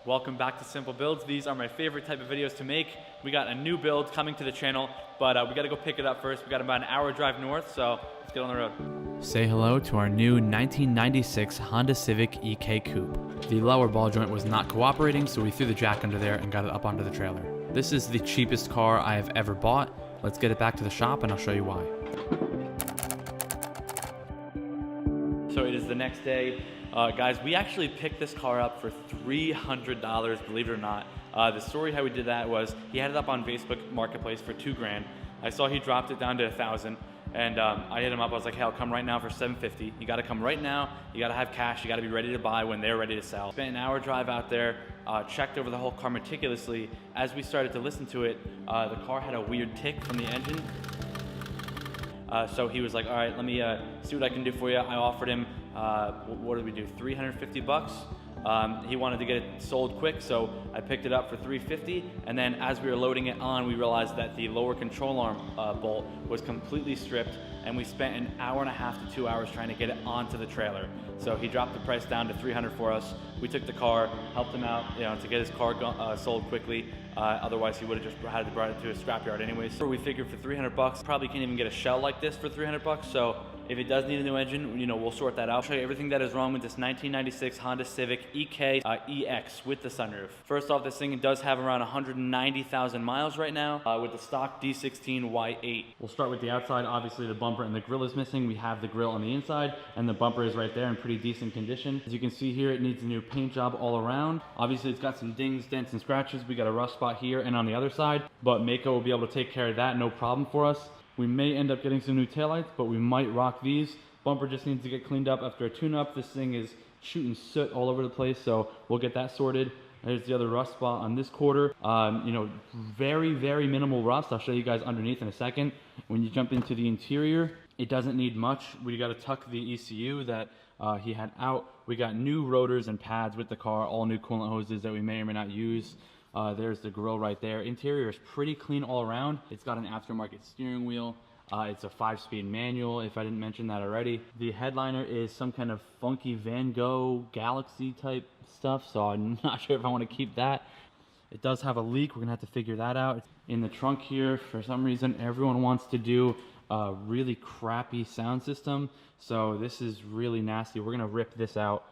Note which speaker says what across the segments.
Speaker 1: Welcome back to Simple Builds. These are my favorite type of videos to make. We got a new build coming to the channel, but we gotta go pick it up first. We got about an hour drive north, so let's get on the road. Say hello to our new 1996 Honda Civic EK Coupe. The lower ball joint was not cooperating, so we threw the jack under there and got it up onto the trailer. This is the cheapest car I have ever bought. Let's get it back to the shop and I'll show you why. So it is the next day. Guys, we actually picked this car up for $300, believe it or not. The story how we did that was he had it up on Facebook Marketplace for $2,000. I saw he dropped it down to $1,000, and I hit him up. I was like, hey, I'll come right now for $750. You gotta come right now. You gotta have cash. You gotta be ready to buy when they're ready to sell. Spent an hour drive out there, checked over the whole car meticulously. As we started to listen to it, the car had a weird tick from the engine. So he was like, all right, let me see what I can do for you. I offered him, what did we do, 350 bucks? He wanted to get it sold quick, so I picked it up for 350. And then as we were loading it on, we realized that the lower control arm bolt was completely stripped, and we spent an hour and a half to 2 hours trying to get it onto the trailer. So he dropped the price down to $300 for us. We took the car, helped him out, to get his car sold quickly. Otherwise, he would have just had to brought it to a scrapyard anyways. So we figured for 300 bucks, probably can't even get a shell like this for 300 bucks. So if it does need a new engine, we'll sort that out. I'll show you everything that is wrong with this 1996 Honda Civic EK EX with the sunroof. First off, this thing does have around 190,000 miles right now with the stock D16 Y8. We'll start with the outside. Obviously, the bumper and the grille is missing. We have the grille on the inside, and the bumper is right there in pretty decent condition. As you can see here, it needs a new paint job all around. Obviously, it's got some dings, dents, and scratches. We got a rust spot here and on the other side, but Mako will be able to take care of that, no problem for us. We may end up getting some new taillights, but we might rock these. Bumper just needs to get cleaned up after a tune-up. This thing is shooting soot all over the place, so we'll get that sorted. There's the other rust spot on this quarter. Very, very minimal rust. I'll show you guys underneath in a second. When you jump into the interior, it doesn't need much. We got to tuck the ECU that he had out. We got new rotors and pads with the car, all new coolant hoses that we may or may not use. There's the grille right there. Interior is pretty clean all around. It's got an aftermarket steering wheel. It's a 5-speed manual, if I didn't mention that already. The headliner is some kind of funky Van Gogh Galaxy type stuff, so I'm not sure if I want to keep that. It does have a leak. We're gonna have to figure that out. In the trunk here, for some reason, everyone wants to do a really crappy sound system, so this is really nasty. We're gonna rip this out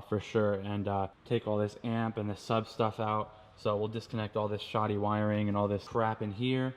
Speaker 1: for sure and take all this amp and the sub stuff out. So we'll disconnect all this shoddy wiring and all this crap in here.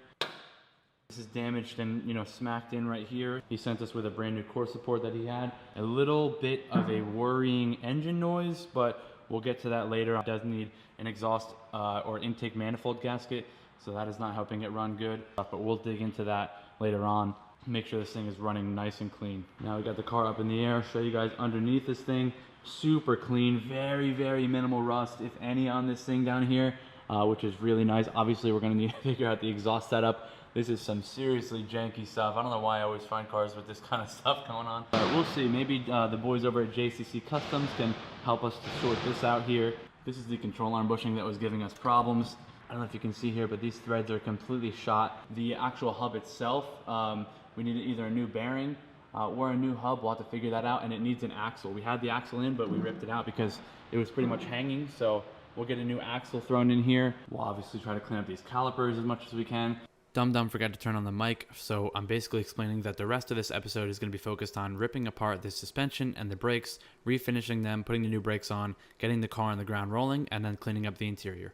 Speaker 1: This is damaged and smacked in right here. He sent us with a brand new core support that he had. A little bit of a worrying engine noise, but we'll get to that later. It does need an exhaust or intake manifold gasket, so that is not helping it run good. But we'll dig into that later on. Make sure this thing is running nice and clean. Now we got the car up in the air. I'll show you guys underneath this thing. Super clean, very, very minimal rust, if any, on this thing down here, which is really nice. Obviously, we're gonna need to figure out the exhaust setup. This is some seriously janky stuff. I don't know why I always find cars with this kind of stuff going on. But we'll see, maybe the boys over at JCC Customs can help us to sort this out here. This is the control arm bushing that was giving us problems. I don't know if you can see here, but these threads are completely shot. The actual hub itself, we need either a new bearing or a new hub. We'll have to figure that out, and it needs an axle. We had the axle in, but we ripped it out because it was pretty much hanging, so we'll get a new axle thrown in here. We'll obviously try to clean up these calipers as much as we can. Dum forgot to turn on the mic, so I'm basically explaining that the rest of this episode is going to be focused on ripping apart the suspension and the brakes, refinishing them, putting the new brakes on, getting the car on the ground rolling, and then cleaning up the interior.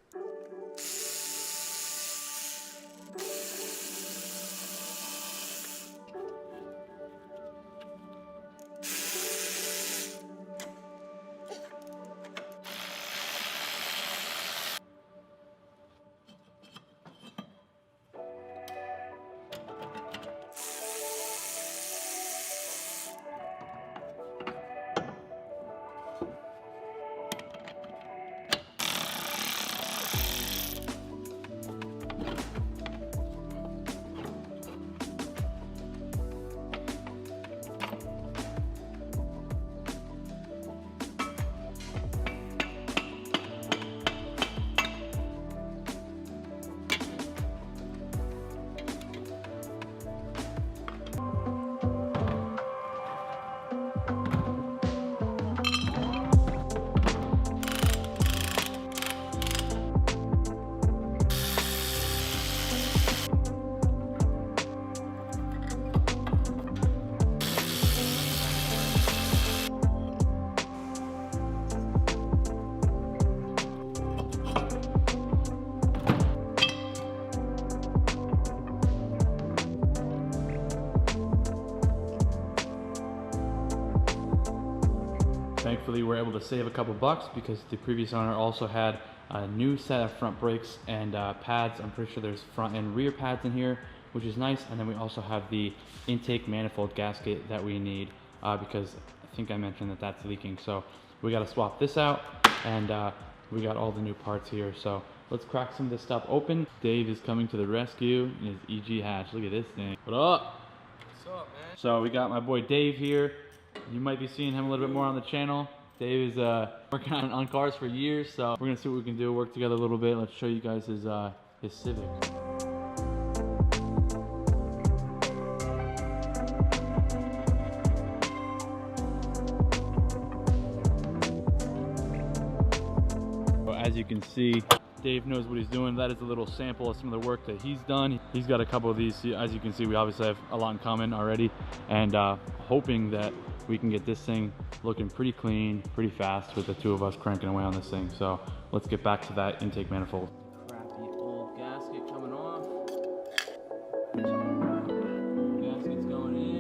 Speaker 1: Thankfully, we're able to save a couple bucks because the previous owner also had a new set of front brakes and pads. I'm pretty sure there's front and rear pads in here, which is nice. And then we also have the intake manifold gasket that we need because I think I mentioned that that's leaking. So we got to swap this out, and we got all the new parts here. So let's crack some of this stuff open. Dave is coming to the rescue in his EG hatch. Look at this thing. What up?
Speaker 2: What's up, man?
Speaker 1: So we got my boy Dave here. You might be seeing him a little bit more on the channel. Dave is working on cars for years, so we're gonna see what we can do, work together a little bit. Let's show you guys his Civic. As you can see, Dave knows what he's doing. That is a little sample of some of the work that he's done. He's got a couple of these. As you can see, we obviously have a lot in common already, and hoping that we can get this thing looking pretty clean, pretty fast with the two of us cranking away on this thing. So let's get back to that intake manifold. Crappy old gasket coming off. Gasket's going in.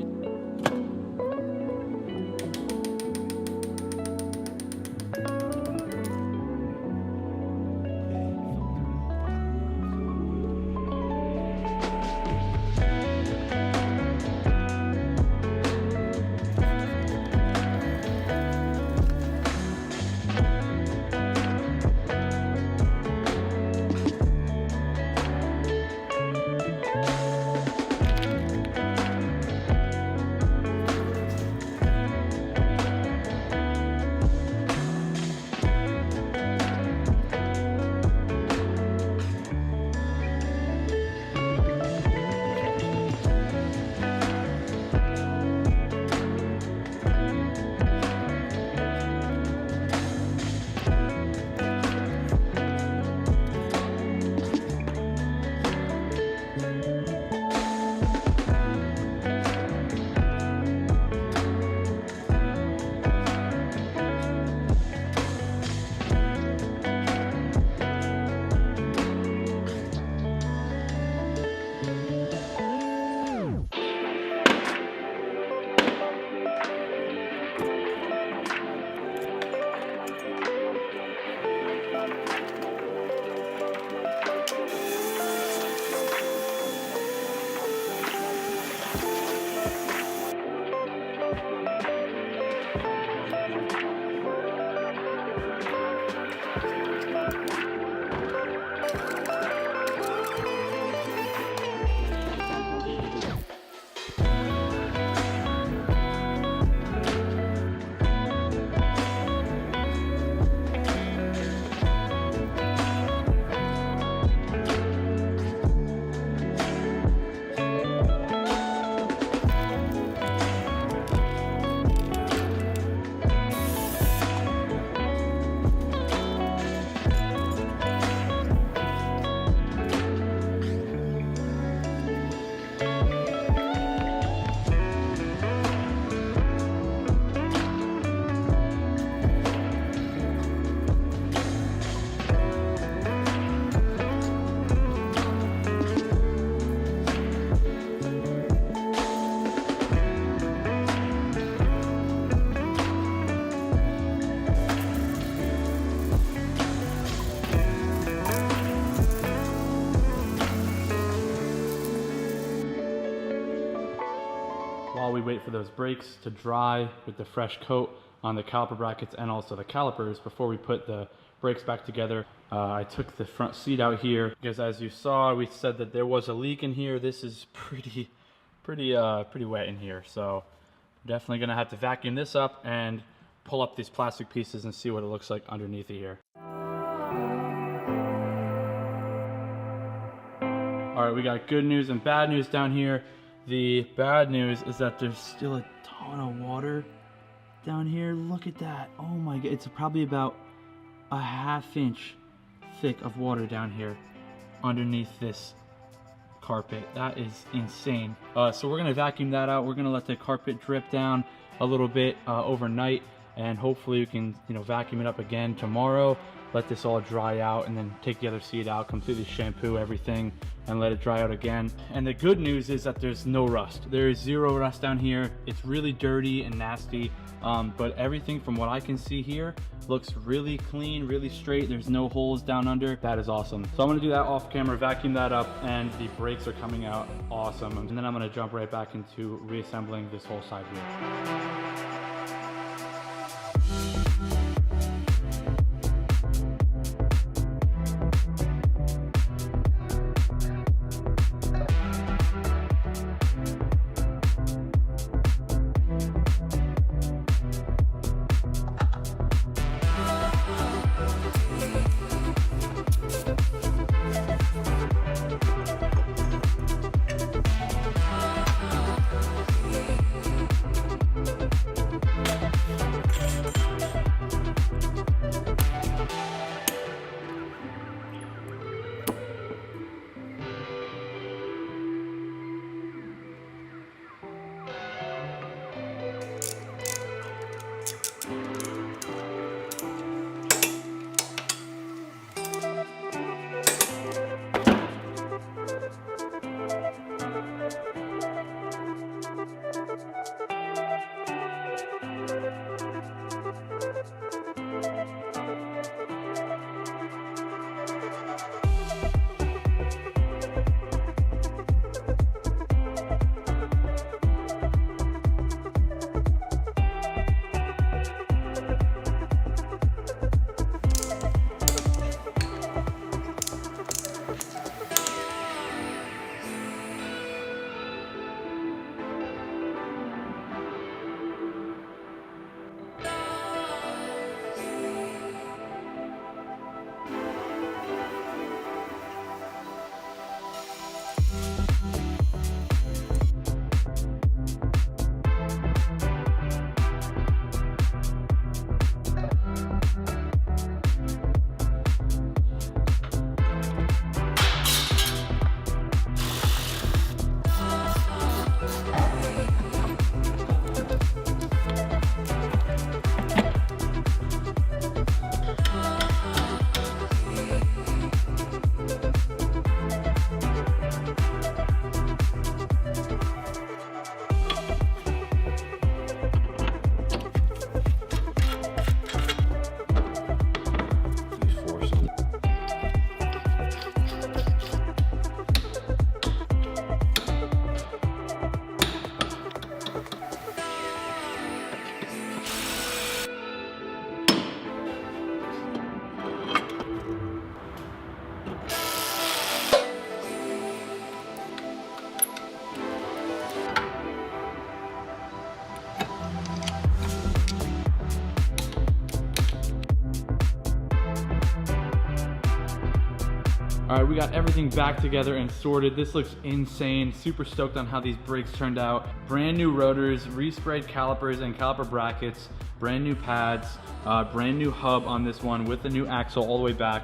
Speaker 1: While we wait for those brakes to dry with the fresh coat on the caliper brackets and also the calipers before we put the brakes back together, I took the front seat out here because, as you saw, we said that there was a leak in here. This is pretty wet in here, so definitely gonna have to vacuum this up and pull up these plastic pieces and see what it looks like underneath it here. All right, we got good news and bad news down here. The bad news is that there's still a ton of water down here. Look at that. Oh my God, it's probably about a ½ inch thick of water down here underneath this carpet. That is insane. So we're gonna vacuum that out. We're gonna let the carpet drip down a little bit overnight, and hopefully we can, vacuum it up again tomorrow.
Speaker 2: let this all dry out, and then take the other seat out, completely shampoo everything, and let it dry out again. And the good news is that there's no rust. There is zero rust down here. It's really dirty and nasty, but everything from what I can see here looks really clean, really straight. There's no holes down under. That is awesome. So I'm gonna do that off camera, vacuum that up, and the brakes are coming out awesome. And then I'm gonna jump right back into reassembling this whole side wheel. All right, we got everything back together and sorted. This looks insane. Super stoked on how these brakes turned out. Brand new rotors, resprayed calipers and caliper brackets, brand new pads, brand new hub on this one with the new axle all the way back,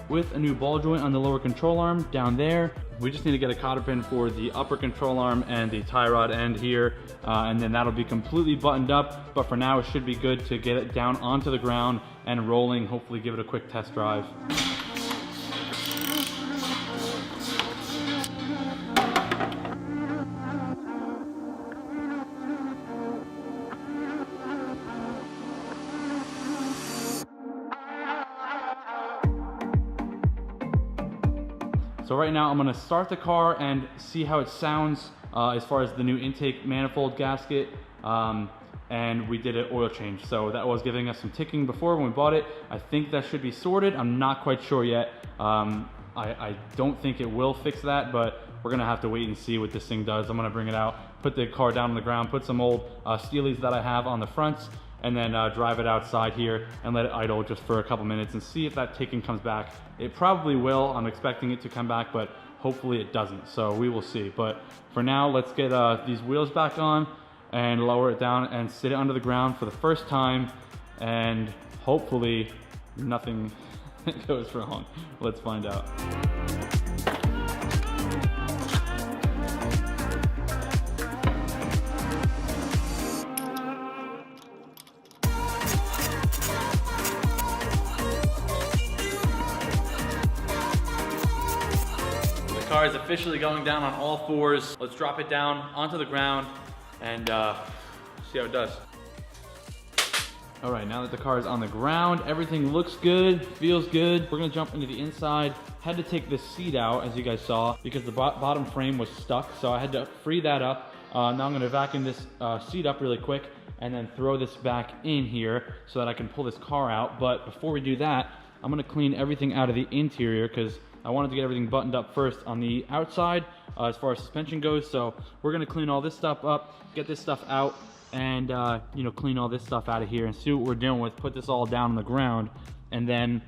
Speaker 2: with a new ball joint on the lower control arm down there. We just need to get a cotter pin for the upper control arm and the tie rod end here, and then that'll be completely buttoned up. But for now, it should be good to get it down onto the ground and rolling, hopefully give it a quick test drive. So right now I'm gonna start the car and see how it sounds as far as the new intake manifold gasket. And we did an oil change. So that was giving us some ticking before when we bought it. I think that should be sorted. I'm not quite sure yet. I don't think it will fix that, but we're gonna have to wait and see what this thing does. I'm gonna bring it out, put the car down on the ground, put some old Steelies that I have on the fronts, and then drive it outside here and let it idle just for a couple minutes and see if that ticking comes back. It probably will. I'm expecting it to come back, but hopefully it doesn't. So we will see. But for now, let's get these wheels back on and lower it down and sit it under the ground for the first time, and hopefully nothing goes wrong. Let's find out.
Speaker 1: car is officially going down on all fours. Let's drop it down onto the ground and see how it does.
Speaker 2: All right, now that the car is on the ground, everything looks good, feels good. We're gonna jump into the inside. Had to take this seat out, as you guys saw, because the bottom frame was stuck, so I had to free that up. Now I'm gonna vacuum this seat up really quick and then throw this back in here so that I can pull this car out. But before we do that, I'm gonna clean everything out of the interior because I wanted to get everything buttoned up first on the outside as far as suspension goes. So we're gonna clean all this stuff up, get this stuff out, and you know, clean all this stuff out of here and see what we're dealing with. Put this all down on the ground and then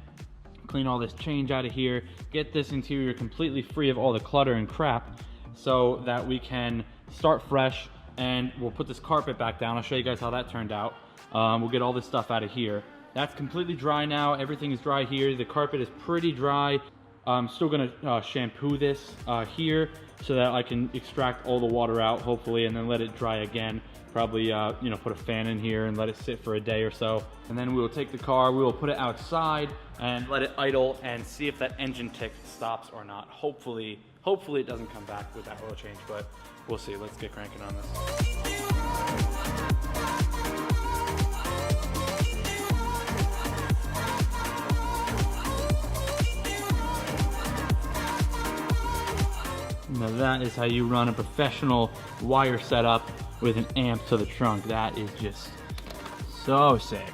Speaker 2: clean all this change out of here, get this interior completely free of all the clutter and crap so that we can start fresh. And we'll put this carpet back down. I'll show you guys how that turned out. We'll get all this stuff out of here. That's completely dry now. Everything is dry here. The carpet is pretty dry. I'm still gonna shampoo this here so that I can extract all the water out, hopefully, and then let it dry again. Probably, you know, put a fan in here and let it sit for a day or so. And then we will take the car, we will put it outside and let it idle and see if that engine tick stops or not. Hopefully it doesn't come back with that oil change, but we'll see. Let's get cranking on this. Now that is how you run a professional wire setup with an amp to the trunk. That is just so sick.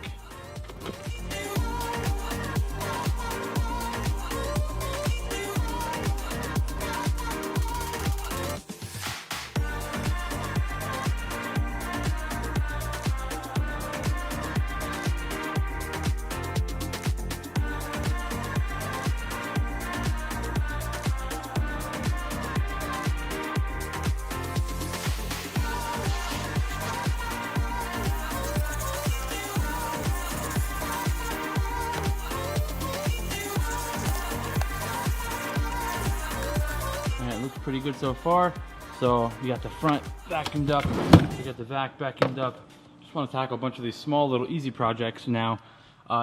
Speaker 2: Looks pretty good so far. So we got the front vacuumed up, we got the back vacuumed up. Just want to tackle a bunch of these small little easy projects now.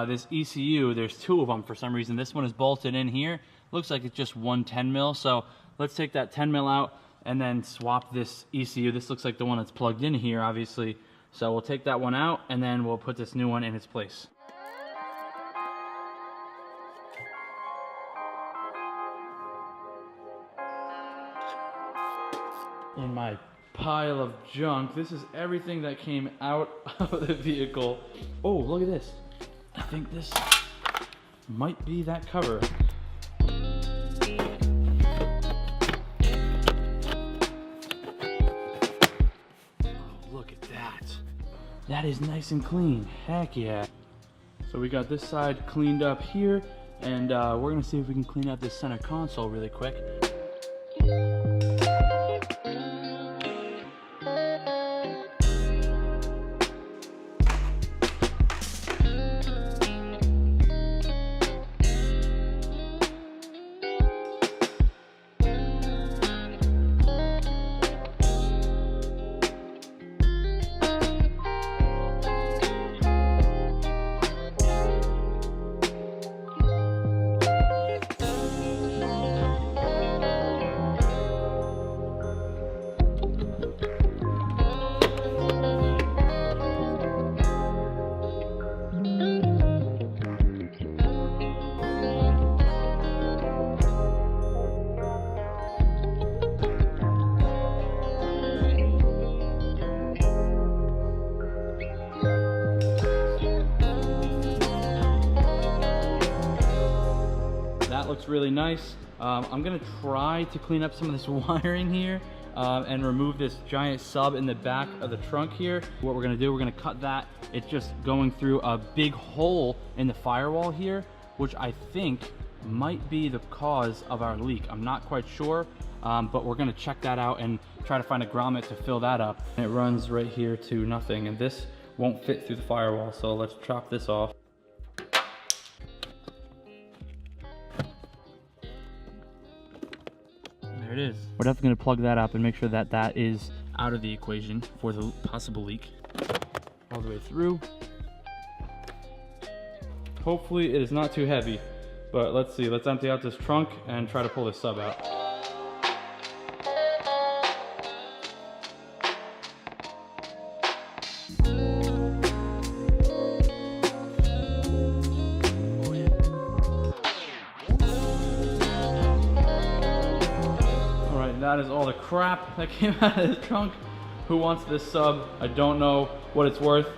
Speaker 2: This ECU, there's two of them for some reason. This one is bolted in here. Looks like it's just one 10 mil. So let's take that 10 mil out and then swap this ECU. This looks like the one that's plugged in here, obviously. So we'll take that one out and then we'll put this new one in its place. In my pile of junk, this is everything that came out of the vehicle. Oh, look at this. I think this might be that cover. Oh, look at that. That is nice and clean. Heck yeah. So we got this side cleaned up here, and we're gonna see if we can clean out this center console really quick. Looks really nice. I'm gonna try to clean up some of this wiring here and remove this giant sub in the back of the trunk here. What we're gonna do, we're gonna cut that. It's just going through a big hole in the firewall here, which I think might be the cause of our leak. I'm not quite sure, but we're gonna check that out and try to find a grommet to fill that up. And it runs right here to nothing, and this won't fit through the firewall, so let's chop this off. There it is. We're definitely gonna plug that up and make sure that that is out of the equation for the possible leak. All the way through. Hopefully it is not too heavy, but let's see. Let's empty out this trunk and try to pull this sub out. that is all the crap that came out of this trunk. Who wants this sub? I don't know what it's worth.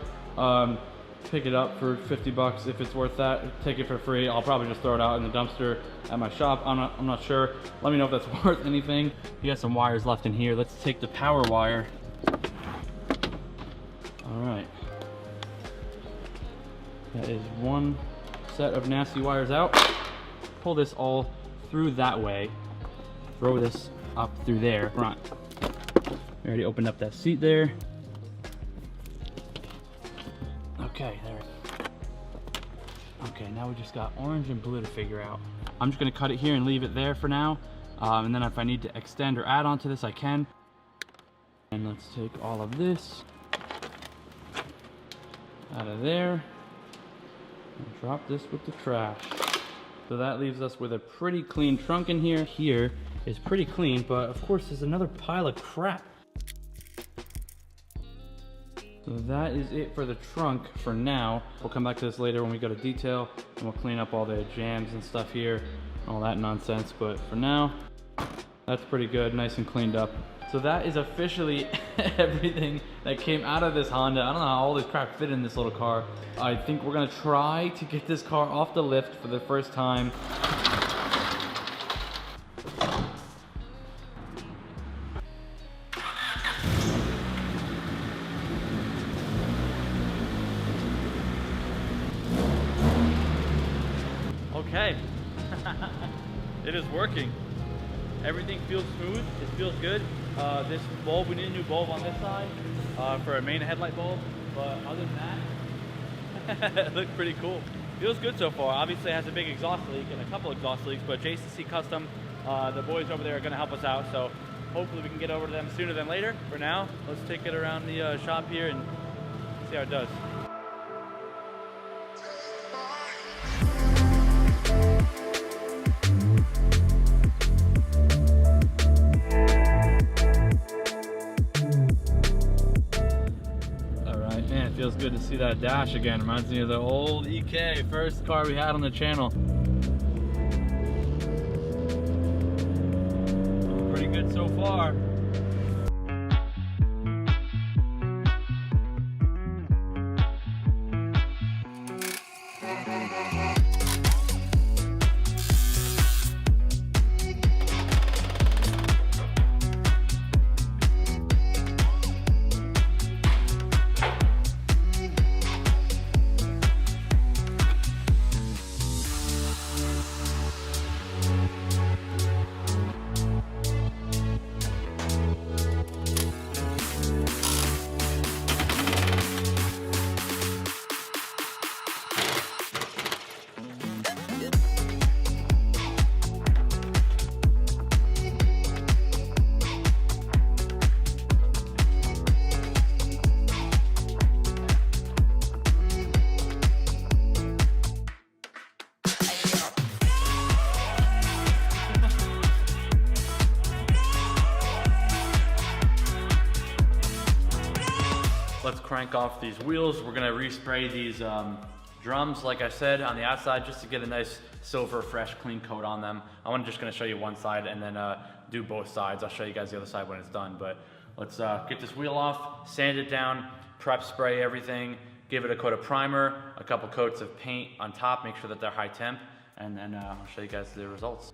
Speaker 2: Pick it up for 50 bucks if it's worth that. Take it for free. I'll probably just throw it out in the dumpster at my shop. I'm not sure. Let me know if that's worth anything. You got some wires left in here. Let's take the power wire. All right. That is one set of nasty wires out. Pull this all through that way. Throw this up through there. Front. We already opened up that seat there. Okay, there. Okay, now we just got orange and blue to figure out. I'm just gonna cut it here and leave it there for now. And then if I need to extend or add on to this, I can. And let's take all of this out of there and drop this with the trash. So that leaves us with a pretty clean trunk in here. Here is pretty clean, but of course there's another pile of crap. So that is it for the trunk for now. We'll come back to this later when we go to detail, and we'll clean up all the jams and stuff here, all that nonsense. But for now, that's pretty good, nice and cleaned up. So that is officially everything that came out of this Honda. I don't know how all this crap fit in this little car. I think we're gonna try to get this car off the lift for the first time.
Speaker 1: Okay, it is working. Everything feels smooth, it feels good. This bulb, we need a new bulb on this side for a main headlight bulb, but other than that, it looks pretty cool. Feels good so far. Obviously it has a big exhaust leak and a couple exhaust leaks, but JCC Custom, the boys over there are gonna help us out, so hopefully we can get over to them sooner than later. For now, let's take it around the shop here and see how it does. Feels good to see that dash again. Reminds me of the old EK, first car we had on the channel. Pretty good so far. Let's crank off these wheels. We're gonna respray these drums, like I said, on the outside, just to get a nice silver, fresh, clean coat on them. I'm just gonna show you one side and then do both sides. I'll show you guys the other side when it's done, but let's get this wheel off, sand it down, prep spray everything, give it a coat of primer, a couple coats of paint on top, make sure that they're high temp, and then I'll show you guys the results.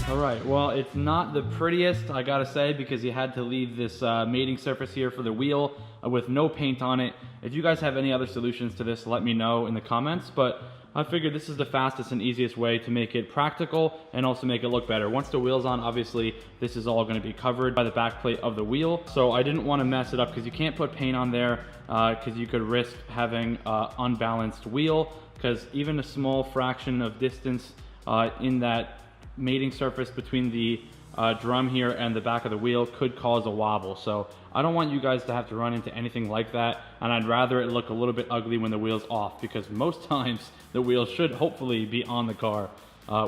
Speaker 1: Alright, well, it's not the prettiest, I gotta say, because you had to leave this mating surface here for the wheel with no paint on it. If you guys have any other solutions to this, let me know in the comments, but I figured this is the fastest and easiest way to make it practical and also make it look better. Once the wheel's on, obviously, this is all gonna be covered by the back plate of the wheel, so I didn't wanna mess it up because you can't put paint on there because you could risk having an unbalanced wheel, because even a small fraction of distance in that mating surface between the
Speaker 2: drum here and the back of the wheel could cause a wobble. So I don't want you guys to have to run into anything like that, and I'd rather it look a little bit ugly when the wheel's off, because most times the wheel should hopefully be on the car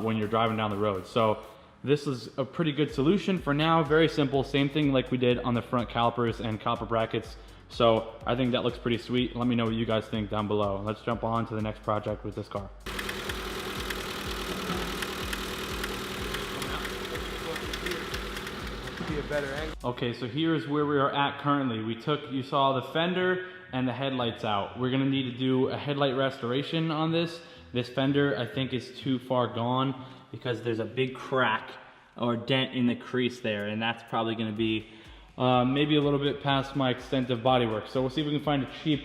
Speaker 2: when you're driving down the road. So this is a pretty good solution for now. Very simple, same thing like we did on the front calipers and copper brackets. So I think that looks pretty sweet. Let me know what you guys think down below. Let's jump on to the next project with this car. Okay, so here's where we are at currently. You saw the fender and the headlights out. We're gonna need to do a headlight restoration on this. This fender, I think, is too far gone because there's a big crack or dent in the crease there, and that's probably gonna be maybe a little bit past my extent of bodywork. So we'll see if we can find a cheap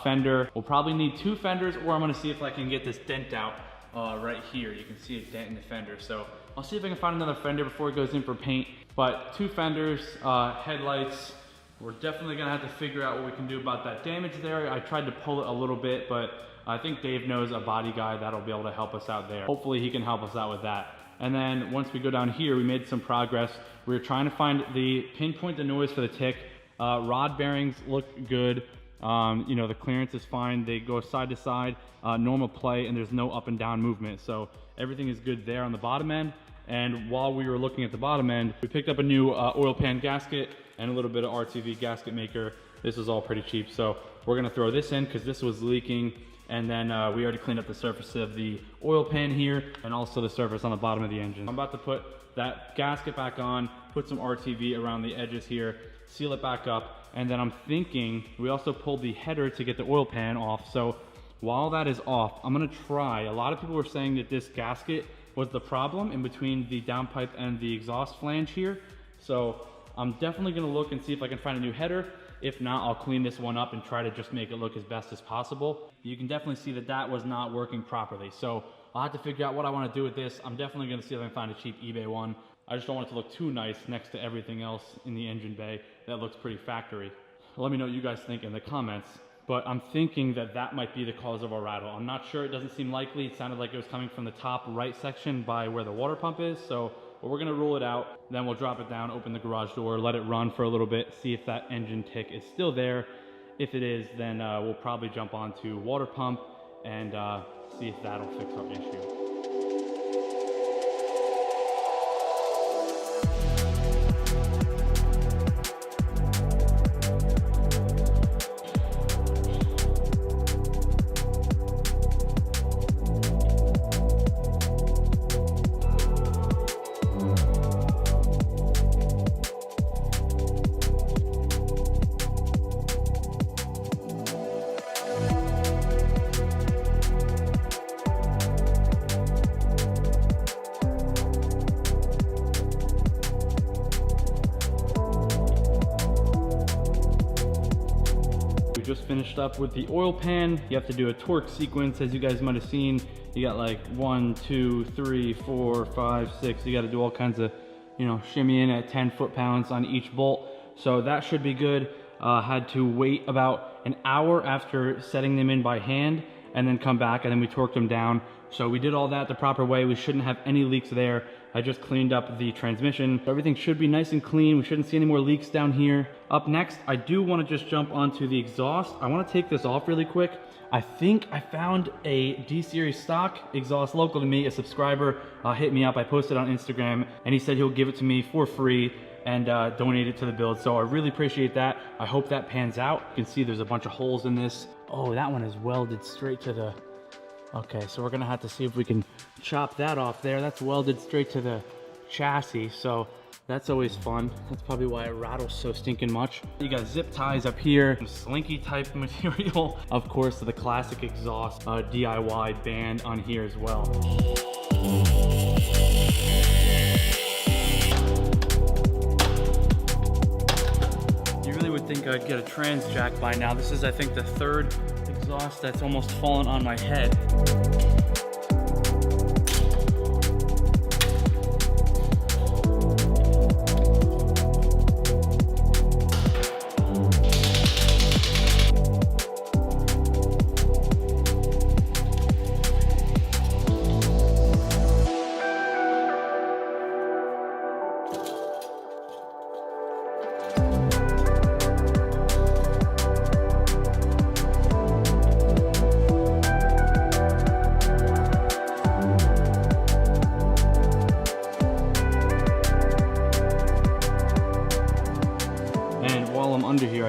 Speaker 2: fender. We'll probably need 2 fenders, or I'm gonna see if I can get this dent out right here. You can see a dent in the fender. So I'll see if I can find another fender before it goes in for paint. But 2 fenders, headlights. We're definitely gonna have to figure out what we can do about that damage there. I tried to pull it a little bit, but I think Dave knows a body guy that'll be able to help us out there. Hopefully he can help us out with that. And then once we go down here, we made some progress. We were trying to pinpoint the noise for the tick. Rod bearings look good. You know, the clearance is fine. They go side to side, normal play, and there's no up and down movement. So everything is good there on the bottom end. And while we were looking at the bottom end, we picked up a new oil pan gasket and a little bit of RTV gasket maker. This is all pretty cheap. So we're gonna throw this in because this was leaking. And then we already cleaned up the surface of the oil pan here and also the surface on the bottom of the engine. I'm about to put that gasket back on, put some RTV around the edges here, seal it back up. And then I'm thinking we also pulled the header to get the oil pan off. So while that is off, I'm gonna try. A lot of people were saying that this gasket was the problem in between the downpipe and the exhaust flange here. So I'm definitely gonna look and see if I can find a new header. If not, I'll clean this one up and try to just make it look as best as possible. You can definitely see that that was not working properly. So I'll have to figure out what I wanna do with this. I'm definitely gonna see if I can find a cheap eBay one. I just don't want it to look too nice next to everything else in the engine bay that looks pretty factory. Let me know what you guys think in the comments. But I'm thinking that that might be the cause of our rattle. I'm not sure, it doesn't seem likely. It sounded like it was coming from the top right section by where the water pump is. So we're gonna rule it out, then we'll drop it down, open the garage door, let it run for a little bit, see if that engine tick is still there. If it is, then we'll probably jump onto water pump and see if that'll fix our issue. Just finished up with the oil pan. You have to do a torque sequence, as you guys might have seen. You got like 1, 2, 3, 4, 5, 6. You got to do all kinds of, you know, shimmy in at 10 foot-pounds on each bolt. So that should be good. Had to wait about an hour after setting them in by hand and then come back, and then we torqued them down. So we did all that the proper way. We shouldn't have any leaks there. I just cleaned up the transmission. Everything should be nice and clean. We shouldn't see any more leaks down here. Up next, I do want to just jump onto the exhaust. I want to take this off really quick. I think I found a D-Series stock exhaust local to me. A subscriber hit me up. I posted on Instagram, and he said he'll give it to me for free and donate it to the build. So I really appreciate that. I hope that pans out. You can see there's a bunch of holes in this. Oh, that one is welded straight to the... Okay, so we're gonna have to see if we can chop that off there. That's welded straight to the chassis, so that's always fun. That's probably why it rattles so stinking much. You got zip ties up here, some slinky type material. Of course, the classic exhaust DIY band on here as well. You really would think I'd get a trans jack by now. This is, I think, the third exhaust that's almost fallen on my head.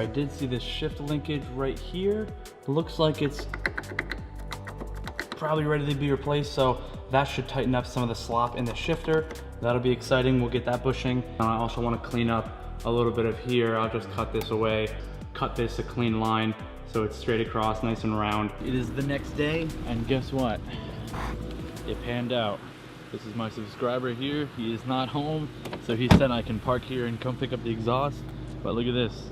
Speaker 2: I did see this shift linkage right here. Looks like it's probably ready to be replaced, so that should tighten up some of the slop in the shifter. That'll be exciting. We'll get that bushing. I also want to clean up a little bit of here. I'll just cut this away, cut this a clean line so it's straight across, nice and round. It is the next day, and guess what? It panned out. This is my subscriber here. He is not home, so he said I can park here and come pick up the exhaust. But look at this.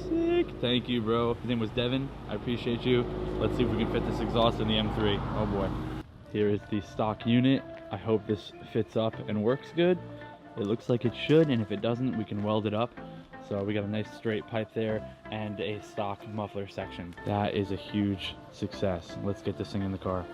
Speaker 2: Sick. Thank you, bro. His name was Devin. I appreciate you. Let's see if we can fit this exhaust in the M3. Oh boy. Here is the stock unit. I hope this fits up and works good. It looks like it should, and if it doesn't, we can weld it up. So we got a nice straight pipe there and a stock muffler section. That is a huge success. Let's get this thing in the car.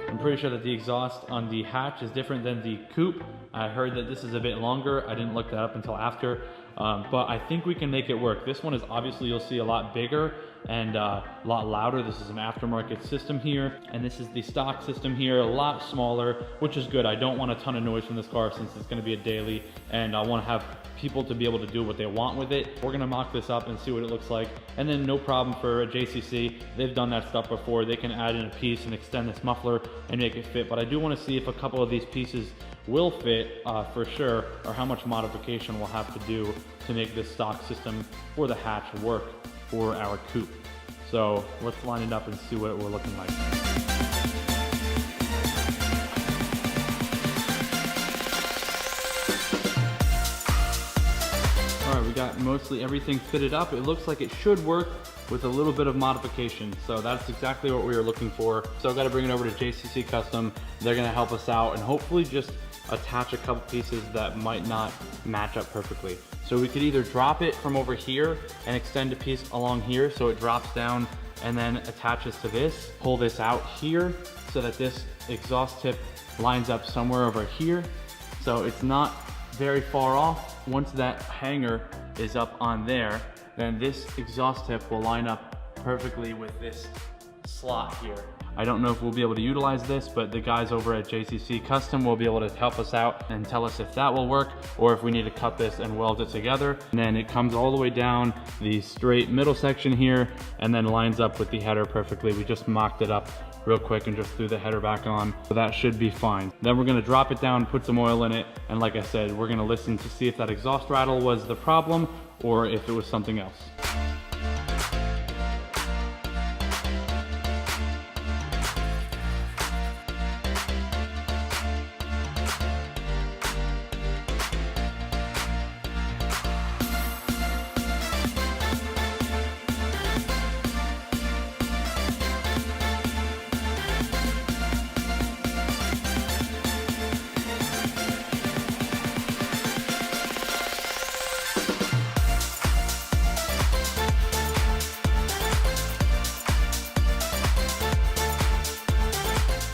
Speaker 2: I'm pretty sure that the exhaust on the hatch is different than the coupe. I heard that this is a bit longer. I didn't look that up until after, but I think we can make it work. This one is obviously, you'll see, a lot bigger and a lot louder. This is an aftermarket system here, and this is the stock system here, a lot smaller, which is good. I don't want a ton of noise from this car since it's going to be a daily, and I want to have people to be able to do what they want with it. We're going to mock this up and see what it looks like, and then no problem for a JCC. They've done that stuff before. They can add in a piece and extend this muffler and make it fit, but I do want to see if a couple of these pieces will fit for sure, or how much modification we'll have to do to make this stock system for the hatch work for our coupe. So let's line it up and see what we're looking like. All right, we got mostly everything fitted up. It looks like it should work with a little bit of modification. So that's exactly what we were looking for. So I've got to bring it over to JCC Custom. They're gonna help us out and hopefully just attach a couple pieces that might not match up perfectly. So we could either drop it from over here and extend a piece along here so it drops down and then attaches to this, pull this out here so that this exhaust tip lines up somewhere over here. So it's not very far off. Once that hanger is up on there, then this exhaust tip will line up perfectly with this slot here. I don't know if we'll be able to utilize this, but the guys over at JCC Custom will be able to help us out and tell us if that will work or if we need to cut this and weld it together. And then it comes all the way down the straight middle section here and then lines up with the header perfectly. We just mocked it up real quick and just threw the header back on. So that should be fine. Then we're gonna drop it down, put some oil in it, and like I said, we're gonna listen to see if that exhaust rattle was the problem or if it was something else.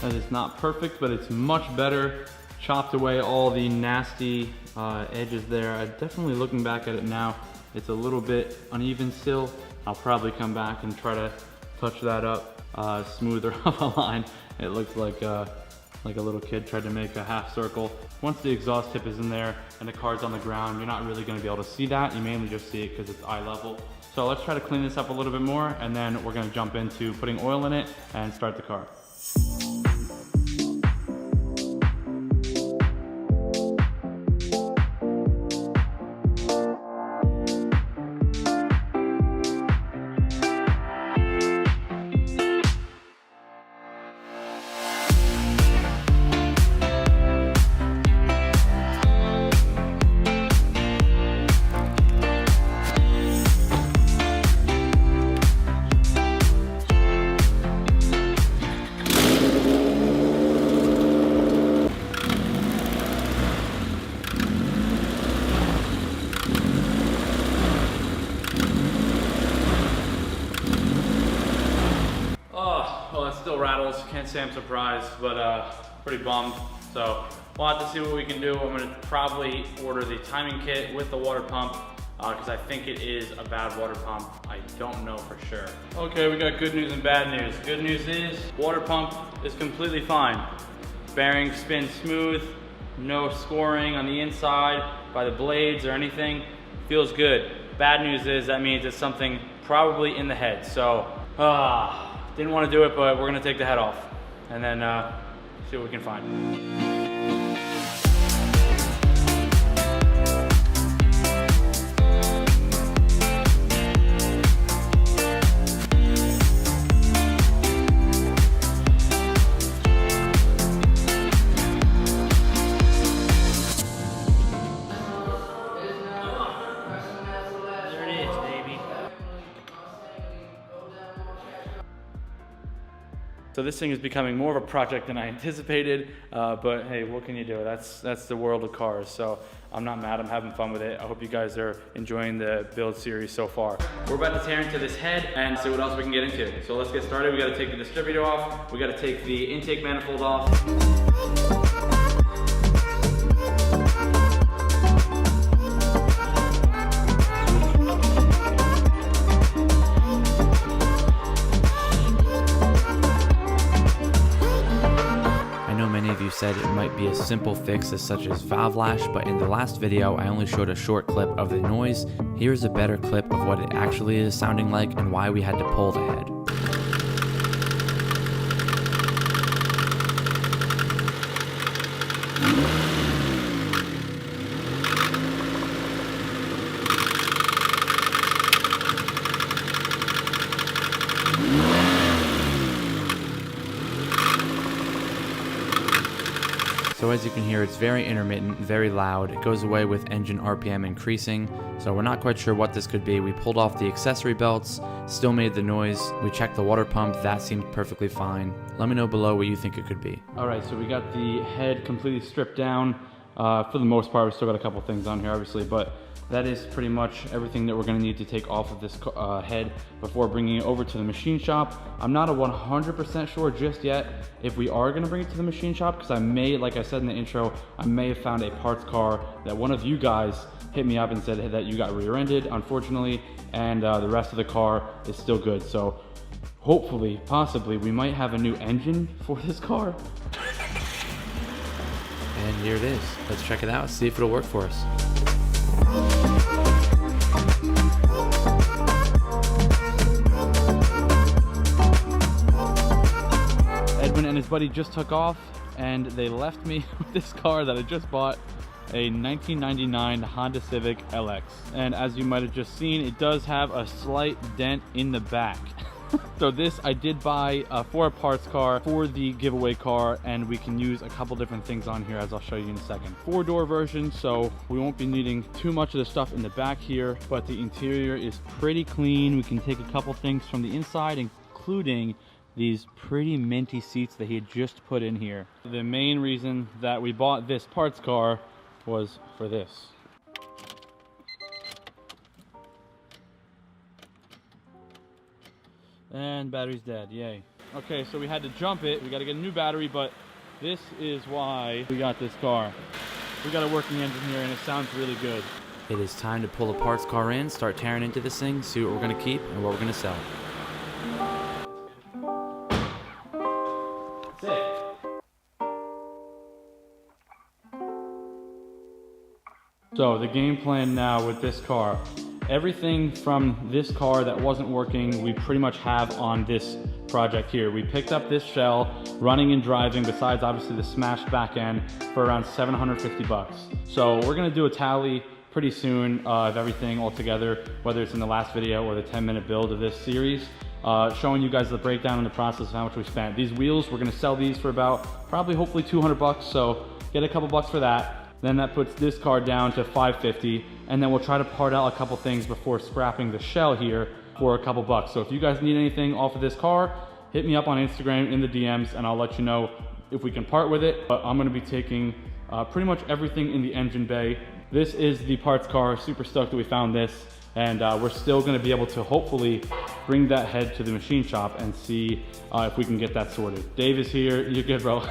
Speaker 2: That is not perfect, but it's much better. Chopped away all the nasty edges there. I'm definitely looking back at it now. It's a little bit uneven still. I'll probably come back and try to touch that up, smoother of a line. It looks like a little kid tried to make a half circle. Once the exhaust tip is in there and the car's on the ground, you're not really gonna be able to see that. You mainly just see it because it's eye level. So let's try to clean this up a little bit more, and then we're gonna jump into putting oil in it and start the car. Well, it still rattles. Can't say I'm surprised, but pretty bummed. So we'll have to see what we can do. I'm gonna probably order the timing kit with the water pump because I think it is a bad water pump. I don't know for sure. Okay, we got good news and bad news. Good news is water pump is completely fine. Bearings spin smooth.
Speaker 1: no scoring on the inside by the blades or anything. Feels good. Bad news is that means it's something probably in the head. So, didn't want to do it, but we're gonna take the head off and then see what we can find. So this thing is becoming more of a project than I anticipated, but hey, what can you do? That's the world of cars. So I'm not mad, I'm having fun with it. I hope you guys are enjoying the build series so far. We're about to tear into this head and see what else we can get into. So let's get started. We gotta take the distributor off. We gotta take the intake manifold off.
Speaker 3: You said it might be a simple fix as such as valve lash, but in the last video I only showed a short clip of the noise. Here's a better clip of what it actually is sounding like and why we had to pull the head. So as you can hear, it's very intermittent, very loud. It goes away with engine RPM increasing, so we're not quite sure what this could be. We pulled off the accessory belts, still made the noise. We checked the water pump, that seemed perfectly fine. Let me know below what you think it could be.
Speaker 2: All right, so we got the head completely stripped down. For the most part, we still got a couple things on here, obviously, but that is pretty much everything that we're gonna need to take off of this head before bringing it over to the machine shop. I'm not 100% sure just yet if we are gonna bring it to the machine shop, because I may, like I said in the intro, I may have found a parts car that one of you guys hit me up and said that you got rear-ended, unfortunately, and the rest of the car is still good. So hopefully, possibly, we might have a new engine for this car.
Speaker 3: And here it is. Let's check it out, see if it'll work for us.
Speaker 2: Edwin and his buddy just took off and they left me with this car that I just bought, a 1999 Honda Civic LX. And as you might have just seen, it does have a slight dent in the back. So this I did buy for a parts car for the giveaway car, and we can use a couple different things on here as I'll show you in a second. 4-door version, so we won't be needing too much of the stuff in the back here, but the interior is pretty clean. We can take a couple things from the inside, including these pretty minty seats that he had just put in here. The main reason that we bought this parts car was for this. And battery's dead, yay. Okay, so we had to jump it. We got to get a new battery, but this is why we got this car. We got a working engine here and it sounds really good.
Speaker 3: It is time to pull the parts car in, start tearing into this thing, see what we're gonna keep and what we're gonna sell.
Speaker 2: So the game plan now with this car, everything from this car that wasn't working, we pretty much have on this project here. We picked up this shell, running and driving, besides obviously the smashed back end, for around 750 bucks. So we're gonna do a tally pretty soon of everything all together, whether it's in the last video or the 10-minute build of this series, showing you guys the breakdown and the process of how much we spent. These wheels, we're gonna sell these for about, probably hopefully 200 bucks, so get a couple bucks for that. Then that puts this car down to 550, and then we'll try to part out a couple things before scrapping the shell here for a couple bucks. So if you guys need anything off of this car, hit me up on Instagram in the DMs and I'll let you know if we can part with it. But I'm gonna be taking pretty much everything in the engine bay. This is the parts car, super stoked that we found this. And we're still gonna be able to hopefully bring that head to the machine shop and see if we can get that sorted. Dave is here, you're good, bro.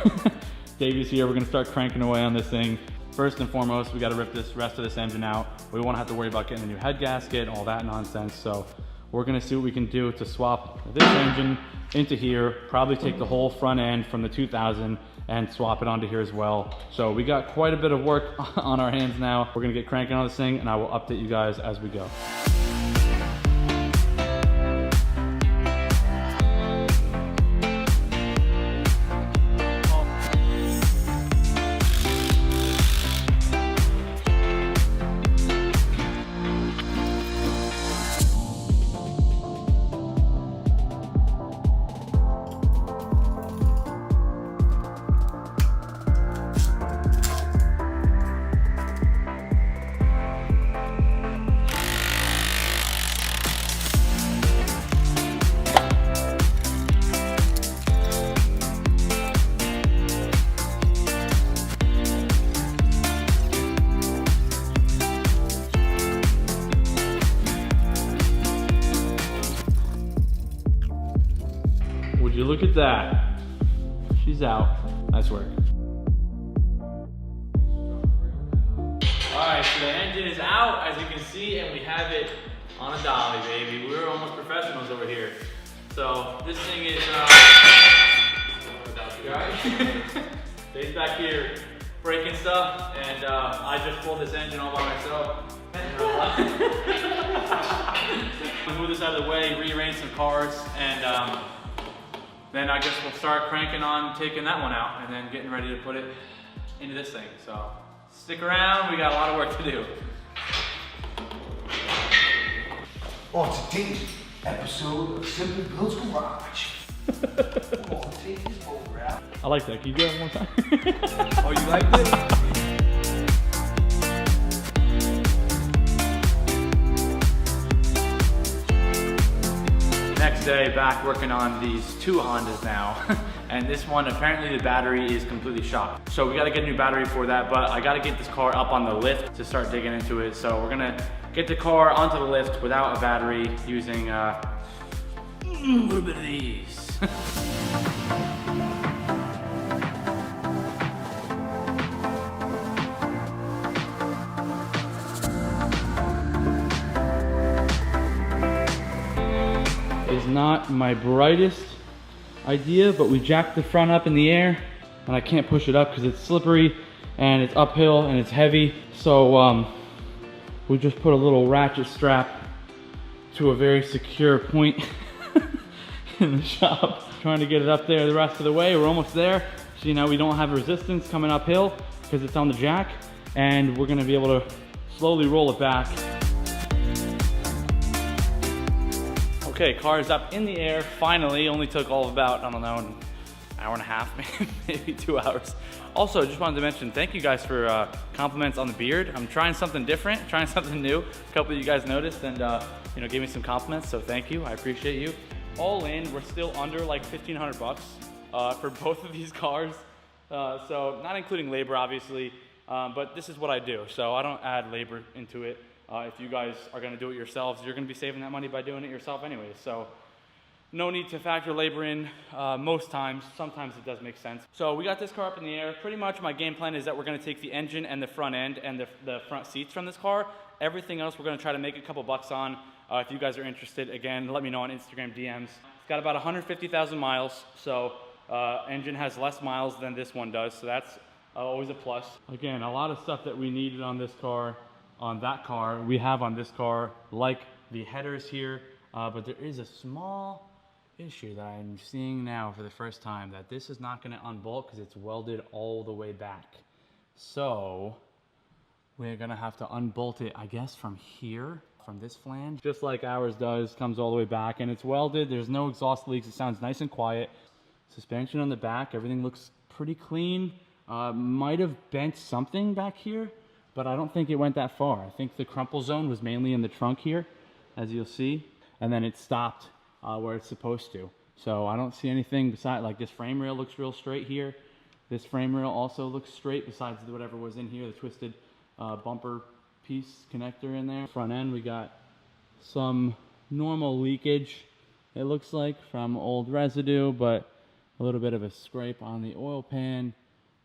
Speaker 2: Dave is here, we're gonna start cranking away on this thing. First and foremost, we gotta rip this rest of this engine out. We won't have to worry about getting a new head gasket, all that nonsense. So we're gonna see what we can do to swap this engine into here, probably take the whole front end from the 2000 and swap it onto here as well. So we got quite a bit of work on our hands now. We're gonna get cranking on this thing and I will update you guys as we go. Would you look at that? She's out. Nice work. Alright, so the engine is out, as you can see, and we have it on a dolly, baby. We're almost professionals over here. So this thing is Dave's back here breaking stuff, and I just pulled this engine all by myself. Move this out of the way, rearrange some cars, and then I guess we'll start cranking on taking that one out and then getting ready to put it into this thing. So stick around, we got a lot of work to do.
Speaker 4: On today's episode of Simply Bill's Garage. Come on, take this over out.
Speaker 2: I like that. Can you do that one more time?
Speaker 4: Oh, you like this?
Speaker 1: Next day, back working on these two Hondas now. And this one, apparently the battery is completely shot. So we gotta get a new battery for that, but I gotta get this car up on the lift to start digging into it. So we're gonna get the car onto the lift without a battery using a little bit of these.
Speaker 2: Is not my brightest idea, but we jacked the front up in the air and I can't push it up because it's slippery and it's uphill and it's heavy. So we just put a little ratchet strap to a very secure point in the shop. Trying to get it up there the rest of the way. We're almost there. So now we don't have resistance coming uphill because it's on the jack, and we're gonna be able to slowly roll it back. Okay, car is up in the air, finally. Only took all of about, I don't know, an hour and a half, maybe 2 hours. Also, just wanted to mention, thank you guys for compliments on the beard. I'm trying something different, trying something new. A couple of you guys noticed and gave me some compliments, so thank you, I appreciate you. All in, we're still under like 1,500 bucks for both of these cars. So not including labor, obviously, but this is what I do. So I don't add labor into it. If you guys are gonna do it yourselves, you're gonna be saving that money by doing it yourself anyways. So no need to factor labor in most times. Sometimes it does make sense. So we got this car up in the air. Pretty much my game plan is that we're gonna take the engine and the front end and the front seats from this car. Everything else we're gonna try to make a couple bucks on. If you guys are interested, again, let me know on Instagram DMs. It's got about 150,000 miles, so engine has less miles than this one does, so that's always a plus. Again, a lot of stuff that we needed on this car, on that car, we have on this car, like the headers here, but there is a small issue that I'm seeing now for the first time, that this is not gonna unbolt because it's welded all the way back. So we're gonna have to unbolt it, I guess, from here, from this flange, just like ours does, comes all the way back, and it's welded. There's no exhaust leaks. It sounds nice and quiet. Suspension on the back, everything looks pretty clean. Might have bent something back here, but I don't think it went that far. I think the crumple zone was mainly in the trunk here, as you'll see, and then it stopped where it's supposed to. So I don't see anything beside, like this frame rail looks real straight here. This frame rail also looks straight besides whatever was in here, the twisted bumper piece connector in there. Front end, we got some normal leakage, it looks like, from old residue, but a little bit of a scrape on the oil pan.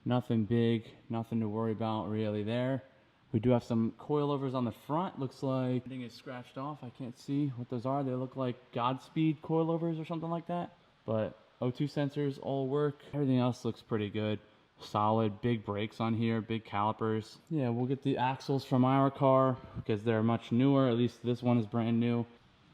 Speaker 2: Nothing big, nothing to worry about really there. We do have some coilovers on the front. Looks like everything is scratched off. I can't see what those are. They look like Godspeed coilovers or something like that. But O2 sensors all work. Everything else looks pretty good. Solid, big brakes on here, big calipers. Yeah, we'll get the axles from our car because they're much newer. At least this one is brand new.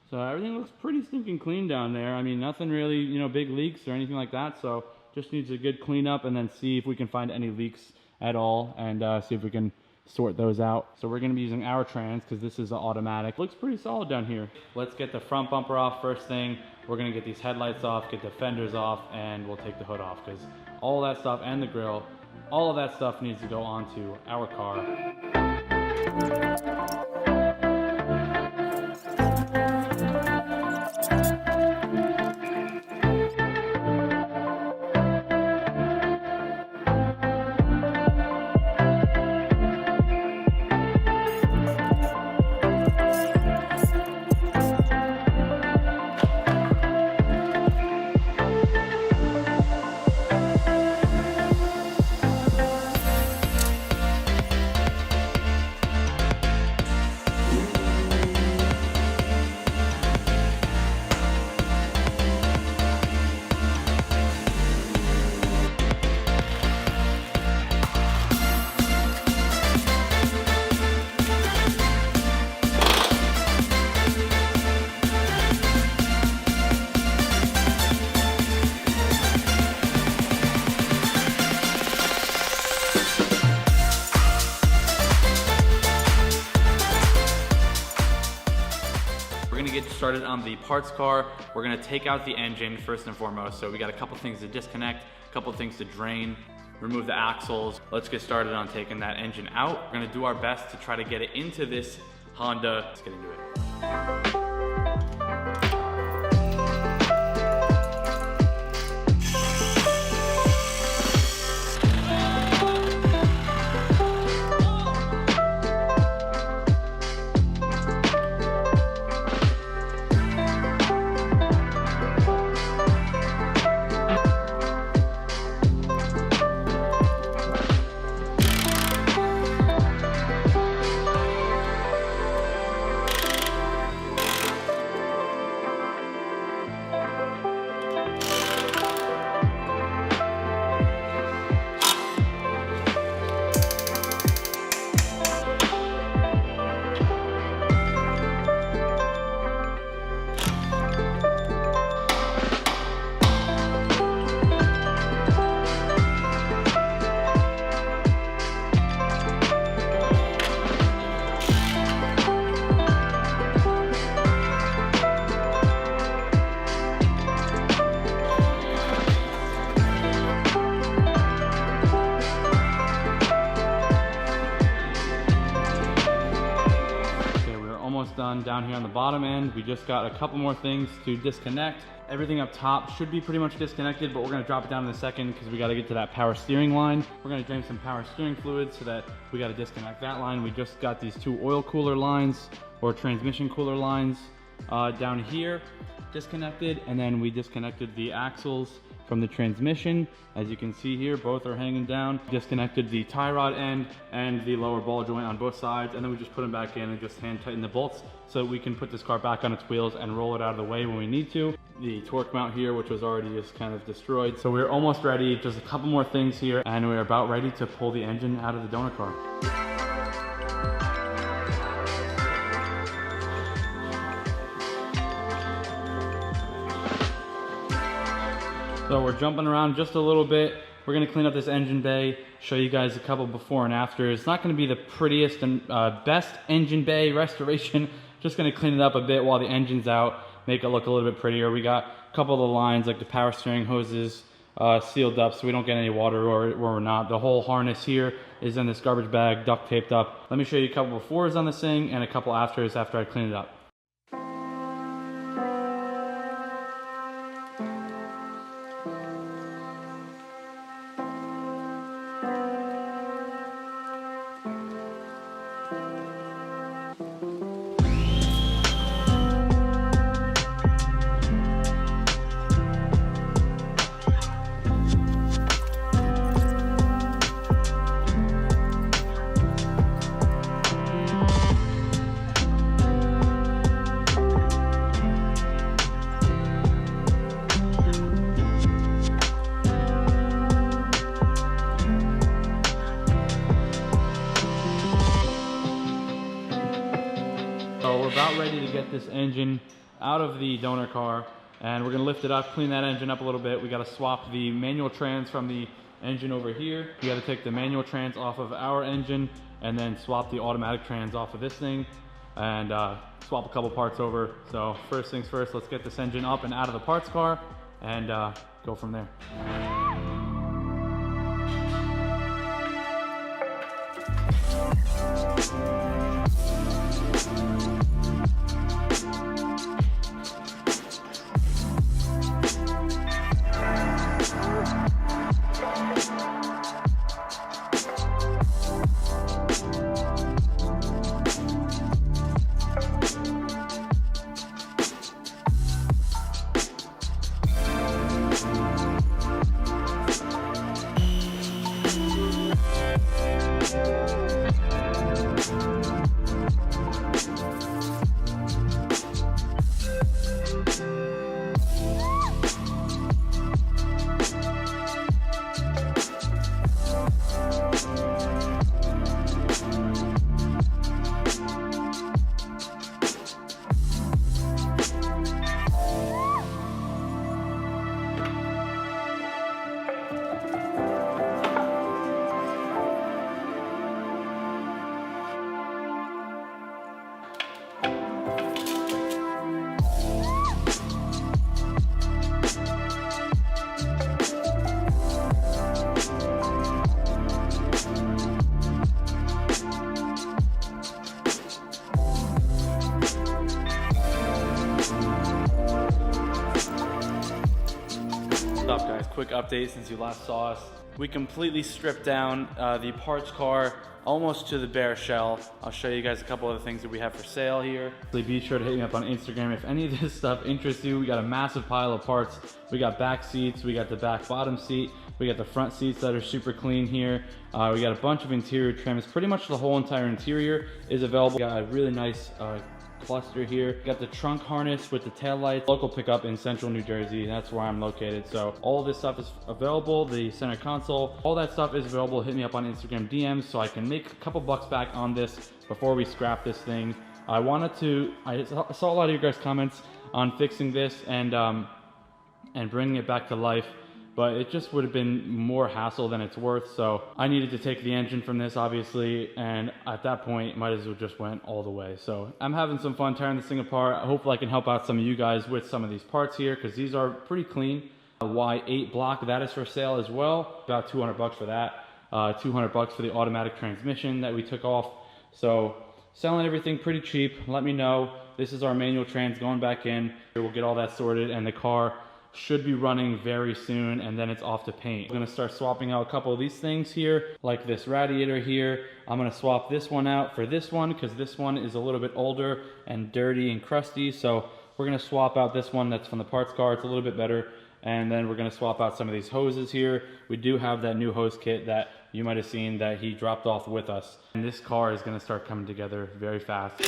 Speaker 2: So everything looks pretty stinking clean down there. I mean, nothing really, you know, big leaks or anything like that. So just needs a good cleanup and then see if we can find any leaks at all and see if we can sort those out. So we're going to be using our trans because this is an automatic. Looks pretty solid down here. Let's get the front bumper off first thing. We're going to get these headlights off, get the fenders off, and we'll take the hood off because all that stuff and the grill, all of that stuff needs to go onto our car. Get started on the parts car. We're gonna take out the engine first and foremost. So we got a couple things to disconnect, a couple things to drain, remove the axles. Let's get started on taking that engine out. We're gonna do our best to try to get it into this Honda. Let's get into it. Done down here on the bottom end. We just got a couple more things to disconnect. Everything up top should be pretty much disconnected, but we're going to drop it down in a second because we got to get to that power steering line. We're going to drain some power steering fluid so that we got to disconnect that line. We just got these two oil cooler lines or transmission cooler lines down here disconnected, and then we disconnected the axles from the transmission. As you can see here, both are hanging down. Disconnected the tie rod end and the lower ball joint on both sides, and then we just put them back in and just hand tighten the bolts so that we can put this car back on its wheels and roll it out of the way when we need to. The torque mount here, which was already just kind of destroyed. So we're almost ready, just a couple more things here, and we're about ready to pull the engine out of the donor car. So we're jumping around just a little bit. We're gonna clean up this engine bay, show you guys a couple before and after. It's not gonna be the prettiest and best engine bay restoration. Just gonna clean it up a bit while the engine's out, make it look a little bit prettier. We got a couple of the lines, like the power steering hoses, sealed up so we don't get any water or we're not. The whole harness here is in this garbage bag, duct taped up. Let me show you a couple befores on this thing and a couple afters after I clean it up. ready to get this engine out of the donor car, and we're gonna lift it up, clean that engine up a little bit. We gotta swap the manual trans from the engine over here. We gotta take the manual trans off of our engine and then swap the automatic trans off of this thing and swap a couple parts over. So first things first, let's get this engine up and out of the parts car and go from there. What's up, guys? Quick update since you last saw us. We completely stripped down the parts car almost to the bare shell. I'll show you guys a couple of the things that we have for sale here. Be sure to hit me up on Instagram if any of this stuff interests you. We got a massive pile of parts. We got back seats, we got the back bottom seat, we got the front seats that are super clean here. We got a bunch of interior trims. Pretty much the whole entire interior is available. We got a really nice cluster here. Got the trunk harness with the tail lights. Local pickup in central New Jersey. That's where I'm located. So all of this stuff is available. The center console, all that stuff is available. Hit me up on Instagram DMs so I can make a couple bucks back on this before we scrap this thing. I saw a lot of your guys' comments on fixing this and bringing it back to life, but it just would have been more hassle than it's worth. So I needed to take the engine from this, obviously, and at that point, might as well just went all the way. So I'm having some fun tearing this thing apart. Hopefully I can help out some of you guys with some of these parts here, because these are pretty clean. Y8 block, that is for sale as well. About 200 bucks for that. 200 bucks for the automatic transmission that we took off. So selling everything pretty cheap. Let me know. This is our manual trans going back in. We'll get all that sorted, and the car should be running very soon, and then it's off to paint. I'm gonna start swapping out a couple of these things here, like this radiator here. I'm gonna swap this one out for this one, because this one is a little bit older and dirty and crusty. So we're gonna swap out this one that's from the parts car. It's a little bit better. And then we're gonna swap out some of these hoses here. We do have that new hose kit that you might have seen that he dropped off with us. And this car is gonna start coming together very fast.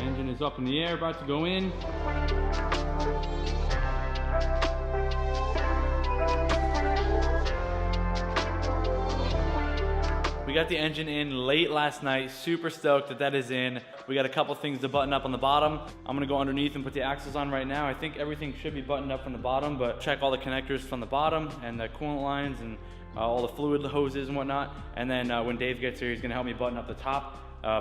Speaker 2: Engine is up in the air, about to go in. We got the engine in late last night, super stoked that that is in. We got a couple things to button up on the bottom. I'm gonna go underneath and put the axles on right now. I think everything should be buttoned up from the bottom, but check all the connectors from the bottom and the coolant lines and all the fluid hoses and whatnot. And then when Dave gets here, he's gonna help me button up the top,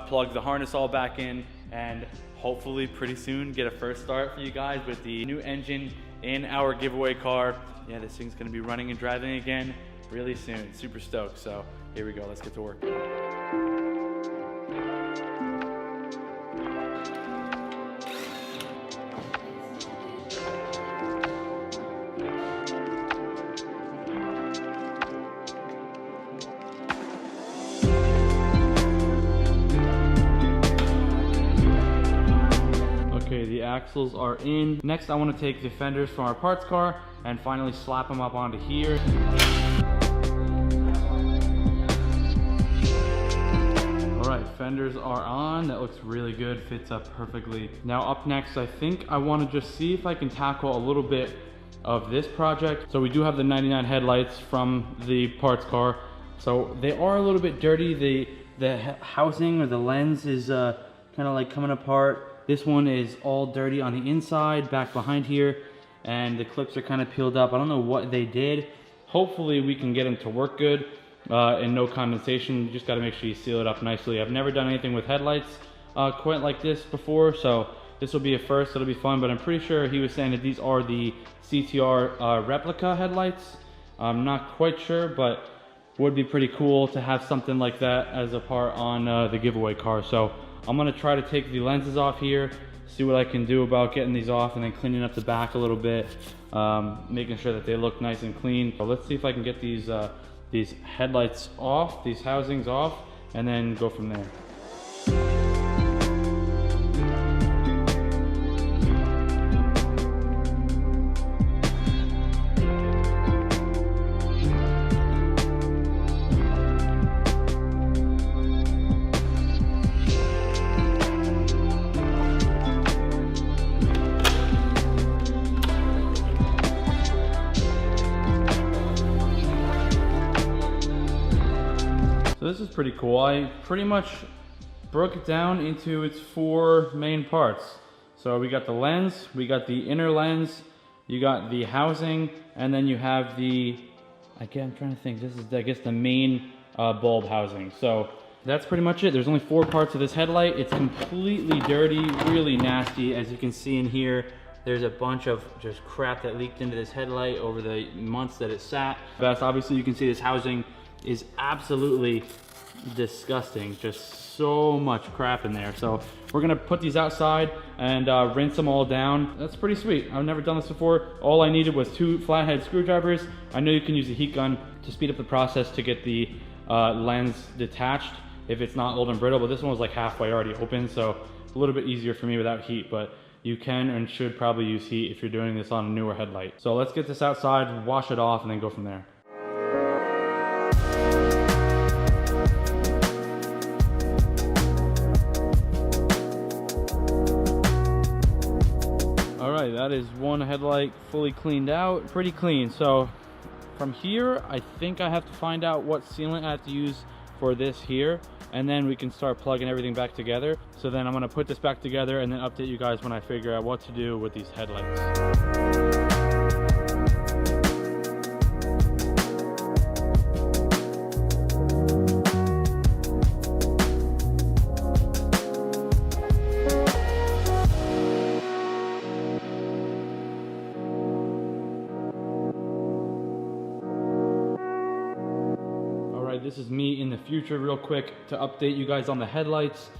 Speaker 2: plug the harness all back in,
Speaker 1: and hopefully pretty soon get a first start for you guys with the new engine in our giveaway car. Yeah, this thing's gonna be running and driving again really soon. Super stoked. So here we go, let's get to work.
Speaker 2: Okay, the axles are in. Next, I want to take the fenders from our parts car and finally slap them up onto here. All right, fenders are on. That looks really good, fits up perfectly. Now up next, I think I want to just see if I can tackle a little bit of this project. So we do have the 99 headlights from the parts car. So they are a little bit dirty. The housing or the lens is kind of like coming apart. This one is all dirty on the inside, back behind here, and the clips are kind of peeled up. I don't know what they did. Hopefully we can get them to work good and no condensation. You just got to make sure you seal it up nicely. I've never done anything with headlights quite like this before, so this will be a first. It'll be fun, but I'm pretty sure he was saying that these are the CTR replica headlights. I'm not quite sure, but would be pretty cool to have something like that as a part on the giveaway car. So I'm gonna try to take the lenses off here, see what I can do about getting these off, and then cleaning up the back a little bit, making sure that they look nice and clean. So let's see if I can get these headlights off, these housings off, and then go from there. So this is pretty cool. I pretty much broke it down into its 4 main parts. So we got the lens, we got the inner lens, you got the housing, and then you have the, again, I'm trying to think, this is, I guess, the main bulb housing. So that's pretty much it. There's only 4 parts of this headlight. It's completely dirty, really nasty. As you can see in here, there's a bunch of just crap that leaked into this headlight over the months that it sat. Best, obviously you can see this housing is absolutely disgusting. Just so much crap in there. So we're gonna put these outside and rinse them all down. That's pretty sweet. I've never done this before. All I needed was 2 flathead screwdrivers. I know you can use a heat gun to speed up the process to get the lens detached if it's not old and brittle, but this one was like halfway already open, so it's a little bit easier for me without heat, but you can and should probably use heat if you're doing this on a newer headlight. So let's get this outside, wash it off, and then go from there. Alright, that is one headlight fully cleaned out. Pretty clean. So from here, I think I have to find out what sealant I have to use for this here, and then we can start plugging everything back together. So then I'm going to put this back together and then update you guys when I figure out what to do with these headlights. This is me in the future real quick to update you guys on the headlights.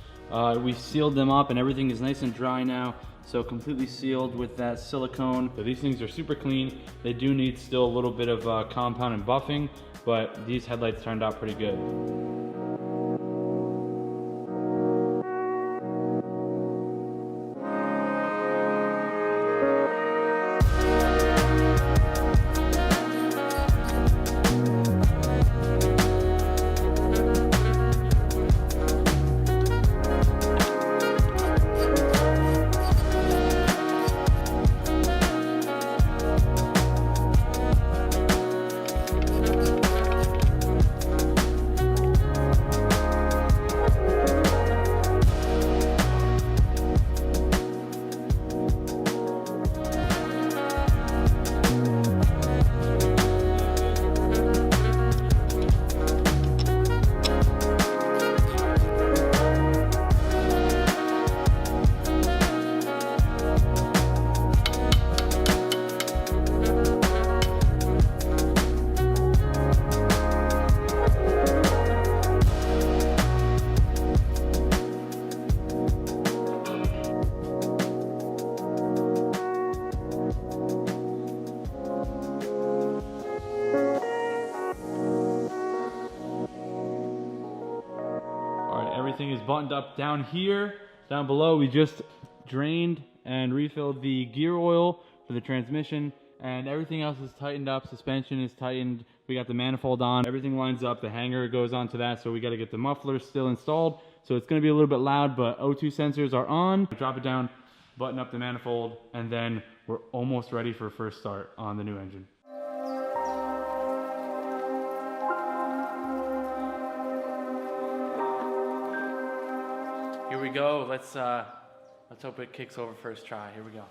Speaker 2: We sealed them up and everything is nice and dry now. So completely sealed with that silicone. So these things are super clean. They do need still a little bit of compound and buffing, but these headlights turned out pretty good. Everything is buttoned up down here. Down below, we just drained and refilled the gear oil for the transmission, and everything else is tightened up. Suspension is tightened. We got the manifold on. Everything lines up. The hanger goes onto that, so we got to get the muffler still installed. So it's going to be a little bit loud, but O2 sensors are on. Drop it down, button up the manifold, and then we're almost ready for first start on the new engine.
Speaker 1: Here we go. Let's hope it kicks over first try. Here we go.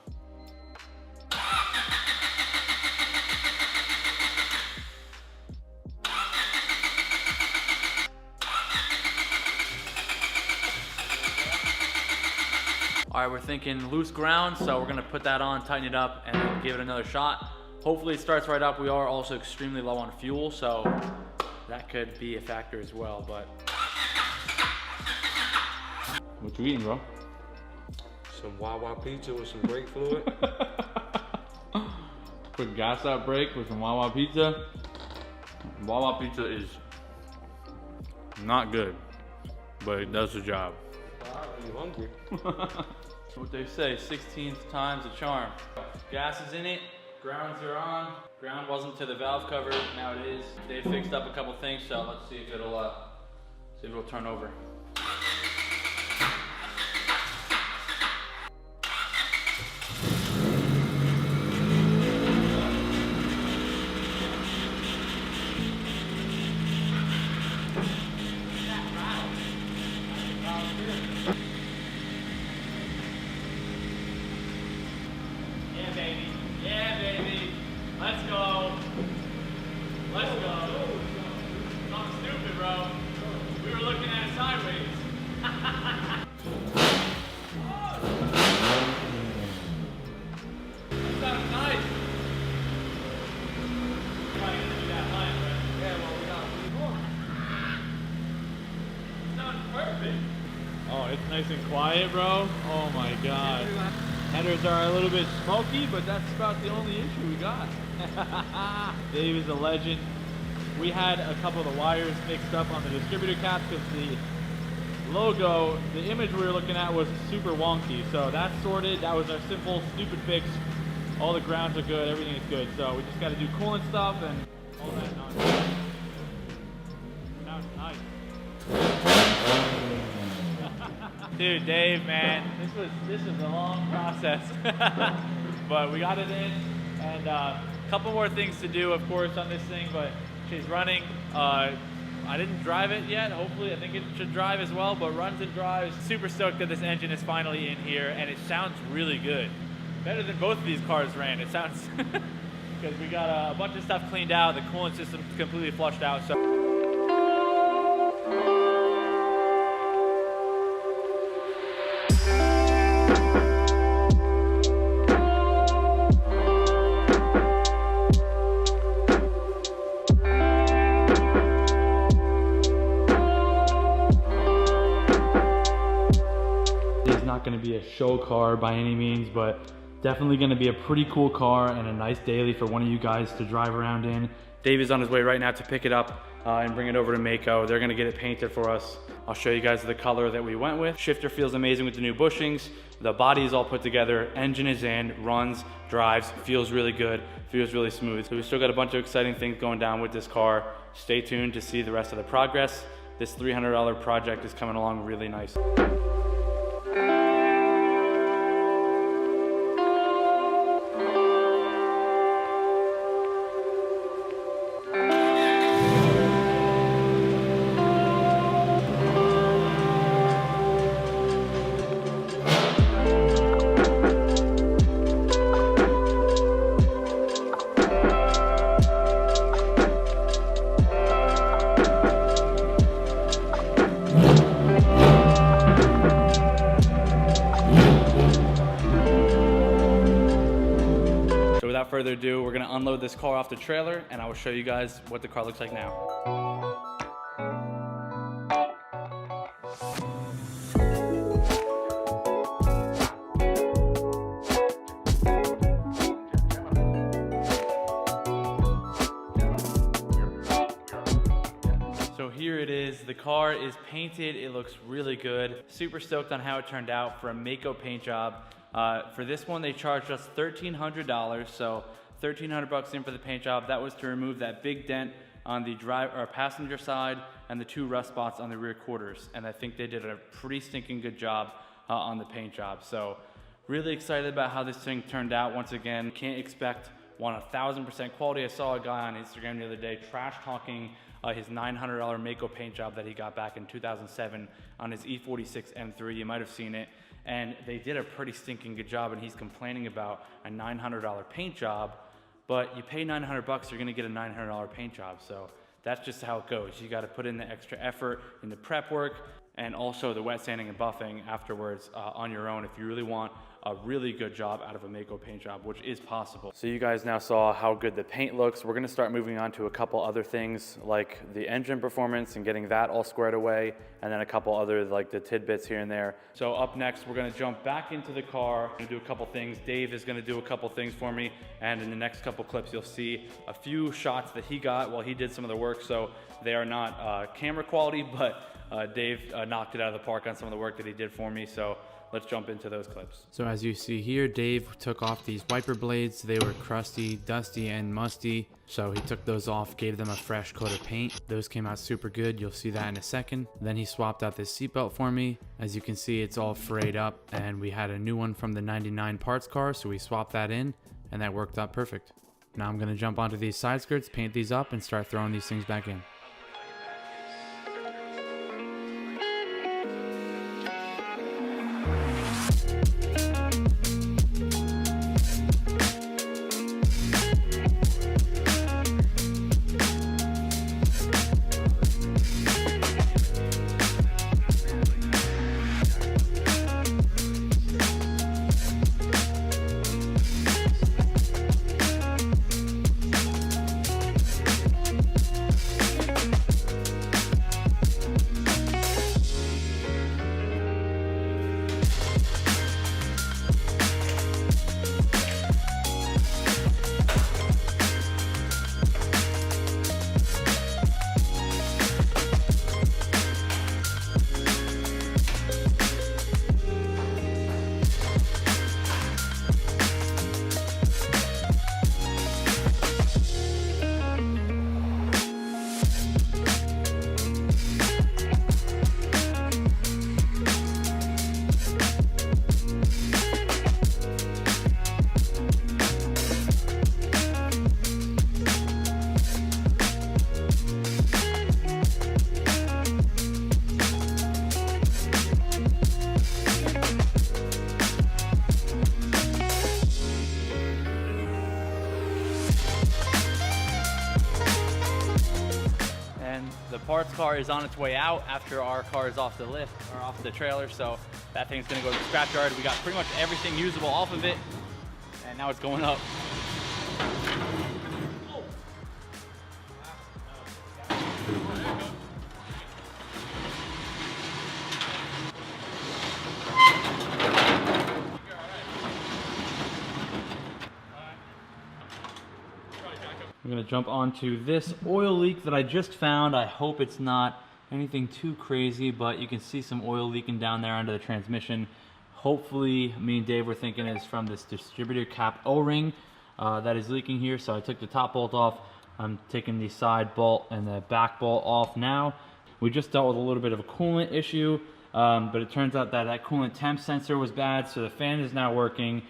Speaker 1: All right, we're thinking loose ground, so we're gonna put that on, tighten it up, and then give it another shot. Hopefully it starts right up. We are also extremely low on fuel, so that could be a factor as well, but.
Speaker 2: What you eating, bro?
Speaker 5: Some Wawa pizza with some brake fluid.
Speaker 2: Quick gas out break with some Wawa pizza. Wawa pizza is not good, but it does the job.
Speaker 5: Are you hungry?
Speaker 1: What they say, 16th time's a charm. Gas is in it, grounds are on. Ground wasn't to the valve cover, now it is. They fixed up a couple things, so let's see if it'll turn over. Yeah, baby. Let's go. Let's go. Something stupid, bro. We were looking at it sideways. That sounds nice. Probably gonna do that line, but yeah, well, we got more. Sounds perfect.
Speaker 6: Oh, it's nice and quiet, bro. Oh my god. Headers are a little bit smoky, but that's about the only issue we got. Dave is a legend. We had a couple of the wires mixed up on the distributor caps because the logo, the image we were looking at was super wonky. So that's sorted. That was our simple, stupid fix. All the grounds are good. Everything is good. So we just got to do coolant stuff and all that nonsense. Sounds nice. Dude, Dave, man, this was a long process, but we got it in, and a couple more things to do, of course, on this thing. But she's running. I didn't drive it yet. Hopefully, I think it should drive as well. But runs and drives. Super stoked that this engine is finally in here, and it sounds really good, better than both of these cars ran. It sounds because we got a bunch of stuff cleaned out. The coolant system's completely flushed out. So.
Speaker 2: Going to be a show car by any means, but definitely going to be a pretty cool car and a nice daily for one of you guys to drive around in. Dave is on his way right now to pick it up and bring it over to Mako. They're going to get it painted for us. I'll show you guys the color that we went with. Shifter feels amazing with the new bushings. The body is all put together. Engine is in, runs, drives, feels really good, feels really smooth. So we still got a bunch of exciting things going down with this car. Stay tuned to see the rest of the progress. This $300 project is coming along really nice. Without further ado, we're gonna unload this car off the trailer and I will show you guys what the car looks like now.
Speaker 1: So here it is. The car is painted. It looks really good. Super stoked on how it turned out for a Mako paint job. For this one, they charged us $1,300. So $1,300 in for the paint job. That was to remove that big dent on the passenger side and the 2 rust spots on the rear quarters. And I think they did a pretty stinking good job on the paint job. So really excited about how this thing turned out. Once again, can't expect 1,000% quality. I saw a guy on Instagram the other day trash talking his $900 Mako paint job that he got back in 2007 on his E46 M3. You might have seen it. And they did a pretty stinking good job, and he's complaining about a $900 paint job. But you pay $900, you're gonna get a $900 paint job. So that's just how it goes. You gotta put in the extra effort in the prep work and also the wet sanding and buffing afterwards on your own if you really want a really good job out of a Mako paint job, which is possible. So you guys now saw how good the paint looks. We're gonna start moving on to a couple other things like the engine performance and getting that all squared away, and then a couple other like the tidbits here and there. So up next, we're gonna jump back into the car and do a couple things. Dave is gonna do a couple things for me, and in the next couple clips, you'll see a few shots that he got while he did some of the work. So they are not camera quality, but Dave knocked it out of the park on some of the work that he did for me. So let's jump into those clips.
Speaker 3: So as you see here, Dave took off these wiper blades. They were crusty, dusty, and musty. So he took those off, gave them a fresh coat of paint. Those came out super good. You'll see that in a second. Then he swapped out this seatbelt for me. As you can see, it's all frayed up, and we had a new one from the 99 parts car, so we swapped that in, and that worked out perfect. Now I'm gonna jump onto these side skirts, paint these up, and start throwing these things back in.
Speaker 1: The parts car is on its way out after our car is off the lift or off the trailer, so that thing's gonna go to the scrapyard. We got pretty much everything usable off of it, and now it's going up.
Speaker 2: I'm gonna jump onto this oil leak that I just found. I hope it's not anything too crazy, but you can see some oil leaking down there under the transmission. Hopefully, me and Dave were thinking it's from this distributor cap O-ring that is leaking here. So I took the top bolt off. I'm taking the side bolt and the back bolt off now. We just dealt with a little bit of a coolant issue, but it turns out that that coolant temp sensor was bad, so the fan is now working.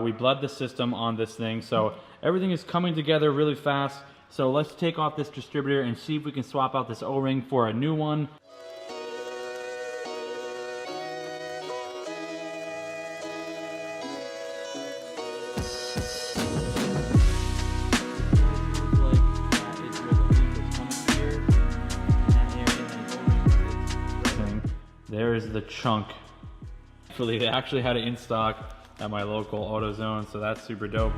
Speaker 2: We bled the system on this thing, so everything is coming together really fast. So let's take off this distributor and see if we can swap out this O-ring for a new one. There is the chunk. Actually, they actually had it in stock at my local AutoZone, so that's super dope.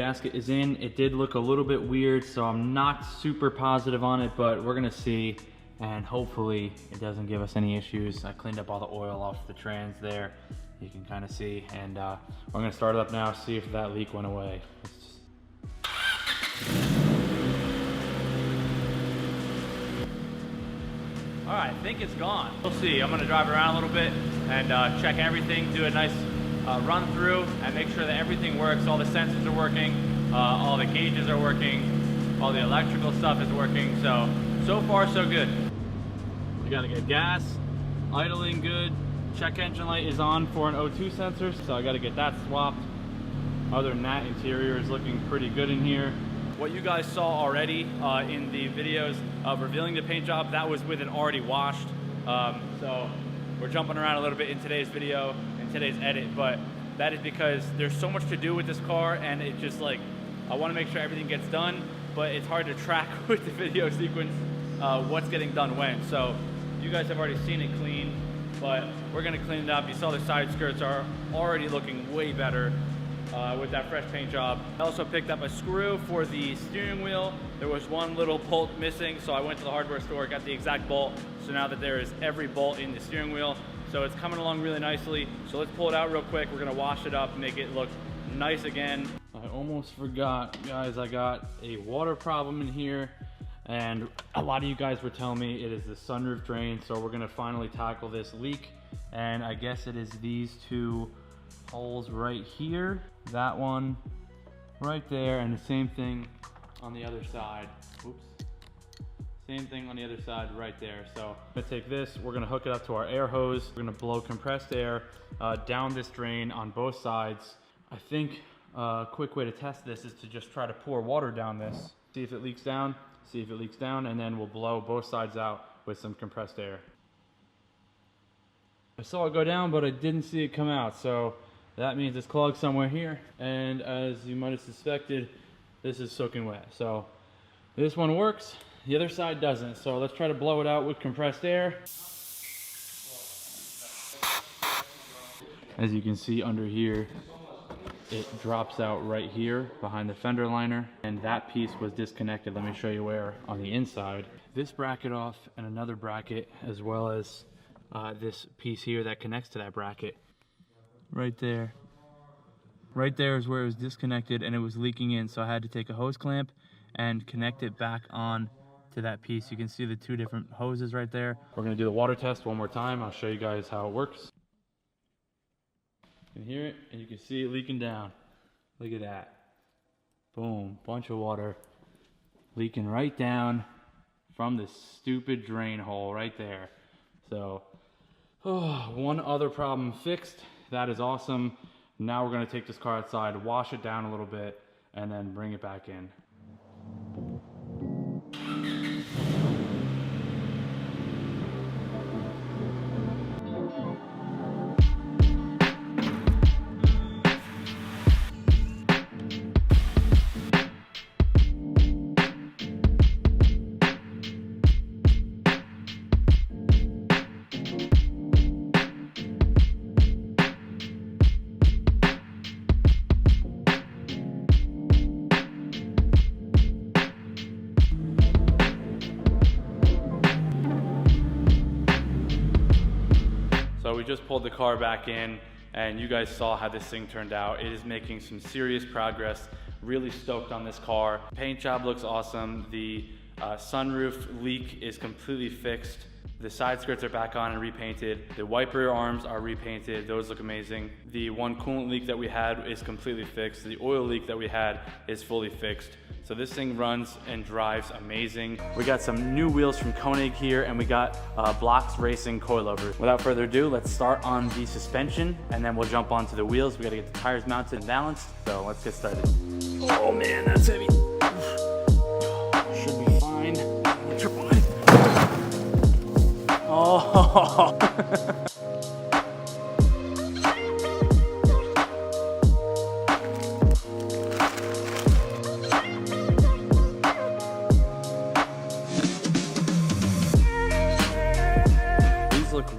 Speaker 2: gasket is in. It did look a little bit weird, so I'm not super positive on it, but we're gonna see, and hopefully it doesn't give us any issues. I cleaned up all the oil off the trans there. You can kind of see, and we're gonna start it up now, see if that leak went away.
Speaker 1: All right, I think it's gone. We'll see. I'm gonna drive around a little bit and check everything, do a nice run through and make sure that everything works. All the sensors are working, all the gauges are working, all the electrical stuff is working. So far so good.
Speaker 2: We gotta get gas, idling good. Check engine light is on for an O2 sensor, so I gotta get that swapped. Other than that, interior is looking pretty good in here.
Speaker 1: What you guys saw already in the videos of revealing the paint job, that was with it already washed. So we're jumping around a little bit in today's video, in today's edit, but that is because there's so much to do with this car, and it just like, I wanna make sure everything gets done, but it's hard to track with the video sequence what's getting done when. So you guys have already seen it clean, but we're gonna clean it up. You saw the side skirts are already looking way better with that fresh paint job. I also picked up a screw for the steering wheel. There was one little bolt missing, so I went to the hardware store, got the exact bolt. So now that there is every bolt in the steering wheel, so it's coming along really nicely. So let's pull it out real quick. We're gonna wash it up, make it look nice again.
Speaker 2: I almost forgot, guys, I got a water problem in here, and a lot of you guys were telling me it is the sunroof drain, so we're gonna finally tackle this leak. And I guess it is these two holes right here, that one right there, and the same thing on the other side. Oops. Same thing on the other side right there. So I'm gonna take this, we're gonna hook it up to our air hose. We're gonna blow compressed air down this drain on both sides. I think a quick way to test this is to just try to pour water down this. See if it leaks down, and then we'll blow both sides out with some compressed air. I saw it go down, but I didn't see it come out, so that means it's clogged somewhere here. And as you might have suspected, this is soaking wet. So this one works, the other side doesn't. So let's try to blow it out with compressed air. As you can see under here, it drops out right here behind the fender liner, and that piece was disconnected. Let me show you where on the inside. This bracket off and another bracket, as well as this piece here that connects to that bracket. Right there. Right there is where it was disconnected and it was leaking in, so I had to take a hose clamp and connect it back on to that piece. You can see the two different hoses right there. We're gonna do the water test one more time. I'll show you guys how it works. You can hear it and you can see it leaking down. Look at that. Boom, bunch of water leaking right down from this stupid drain hole right there. So, one other problem fixed. That is awesome. Now we're gonna take this car outside, wash it down a little bit, and then bring it back in.
Speaker 1: So we just pulled the car back in, and you guys saw how this thing turned out. It is making some serious progress. Really stoked on this car. Paint job looks awesome. The sunroof leak is completely fixed. The side skirts are back on and repainted. The wiper arms are repainted. Those look amazing. The one coolant leak that we had is completely fixed. The oil leak that we had is fully fixed. So this thing runs and drives amazing. We got some new wheels from Koenig here, and we got Blocks Racing coilovers. Without further ado, let's start on the suspension, and then we'll jump onto the wheels. We gotta get the tires mounted and balanced, so let's get started. Oh man, that's heavy. Should be fine. Triple it. Oh.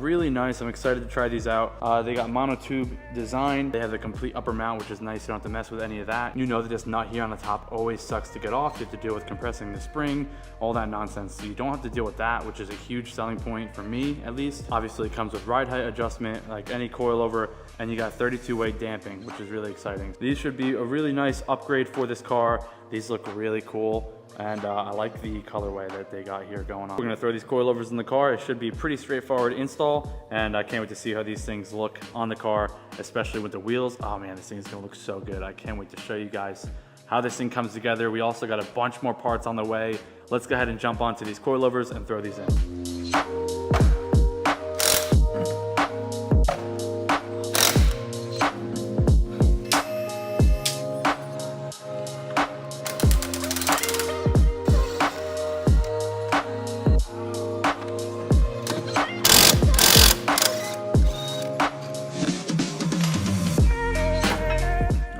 Speaker 2: really nice. I'm excited to try these out. They got monotube design. They have the complete upper mount, which is nice. You don't have to mess with any of that. You know that this nut here on the top always sucks to get off. You have to deal with compressing the spring, all that nonsense. So you don't have to deal with that, which is a huge selling point for me, at least. Obviously, it comes with ride height adjustment, like any coilover, and you got 32 weight damping, which is really exciting. These should be a really nice upgrade for this car. These look really cool. And I like the colorway that they got here going on. We're gonna throw these coilovers in the car. It should be pretty straightforward install, and I can't wait to see how these things look on the car, especially with the wheels. Oh man, this thing is gonna look so good. I can't wait to show you guys how this thing comes together. We also got a bunch more parts on the way. Let's go ahead and jump onto these coilovers and throw these in.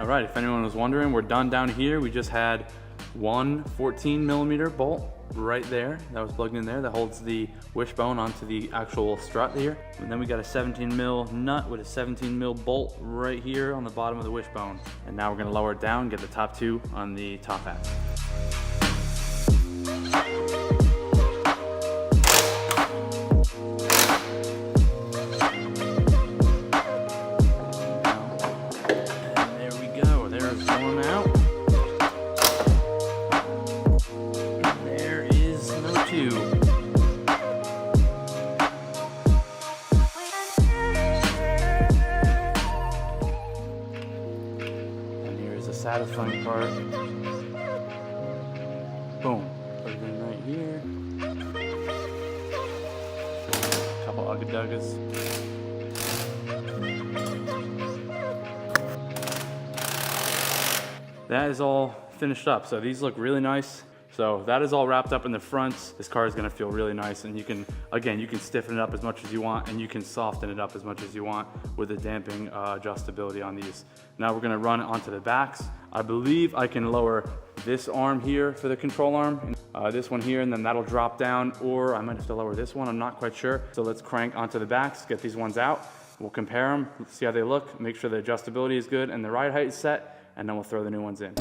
Speaker 2: All right, if anyone was wondering, we're done down here. We just had one 14mm bolt right there that was plugged in there that holds the wishbone onto the actual strut here. And then we got a 17mm nut with a 17mm bolt right here on the bottom of the wishbone. And now we're gonna lower it down, get the top two on the top half. Satisfying part. Boom. Put it in right here. Couple ugga-duggas. That is all finished up. So these look really nice. So that is all wrapped up in the fronts. This car is gonna feel really nice, and you can, again, you can stiffen it up as much as you want, and you can soften it up as much as you want with the damping adjustability on these. Now we're gonna run onto the backs. I believe I can lower this arm here for the control arm, this one here, and then that'll drop down, or I might have to lower this one, I'm not quite sure. So let's crank onto the backs, get these ones out. We'll compare them, see how they look, make sure the adjustability is good and the ride height is set, and then we'll throw the new ones in.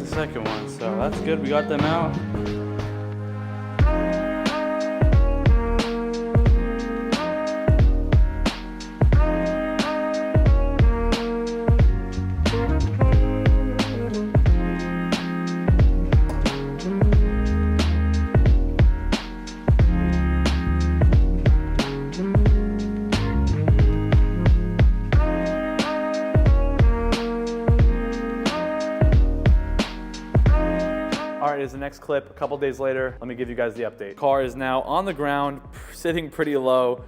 Speaker 2: Second one, so that's good. We got them out. Is the next clip a couple days later. Let me give you guys the update. Car is now on the ground, sitting pretty low.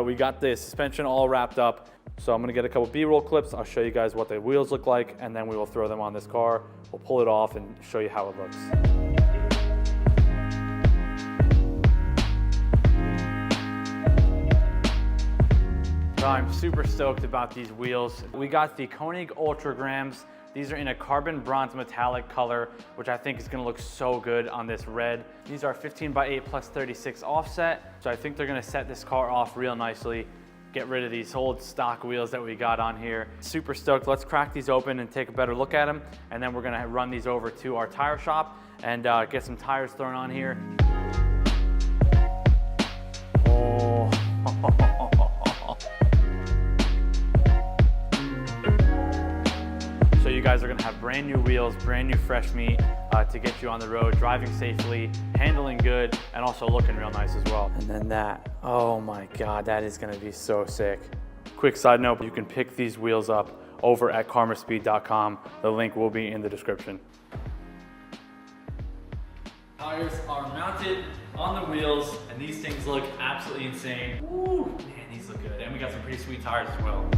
Speaker 2: We got the suspension all wrapped up. So I'm gonna get a couple B-roll clips. I'll show you guys what the wheels look like, and then we will throw them on this car. We'll pull it off and show you how it looks. So I'm super stoked about these wheels. We got the Koenig Ultragrams. These are in a carbon bronze metallic color, which I think is gonna look so good on this red. These are 15x8 plus 36 offset. So I think they're gonna set this car off real nicely, get rid of these old stock wheels that we got on here. Super stoked. Let's crack these open and take a better look at them. And then we're gonna run these over to our tire shop and get some tires thrown on here. Oh. So you guys are gonna have brand new wheels, brand new fresh meat to get you on the road, driving safely, handling good, and also looking real nice as well. And then that, oh my God, that is gonna be so sick. Quick side note, you can pick these wheels up over at karmaspeed.com. The link will be in the description. Tires are mounted on the wheels, and these things look absolutely insane. Woo, man, these look good. And we got some pretty sweet tires as well.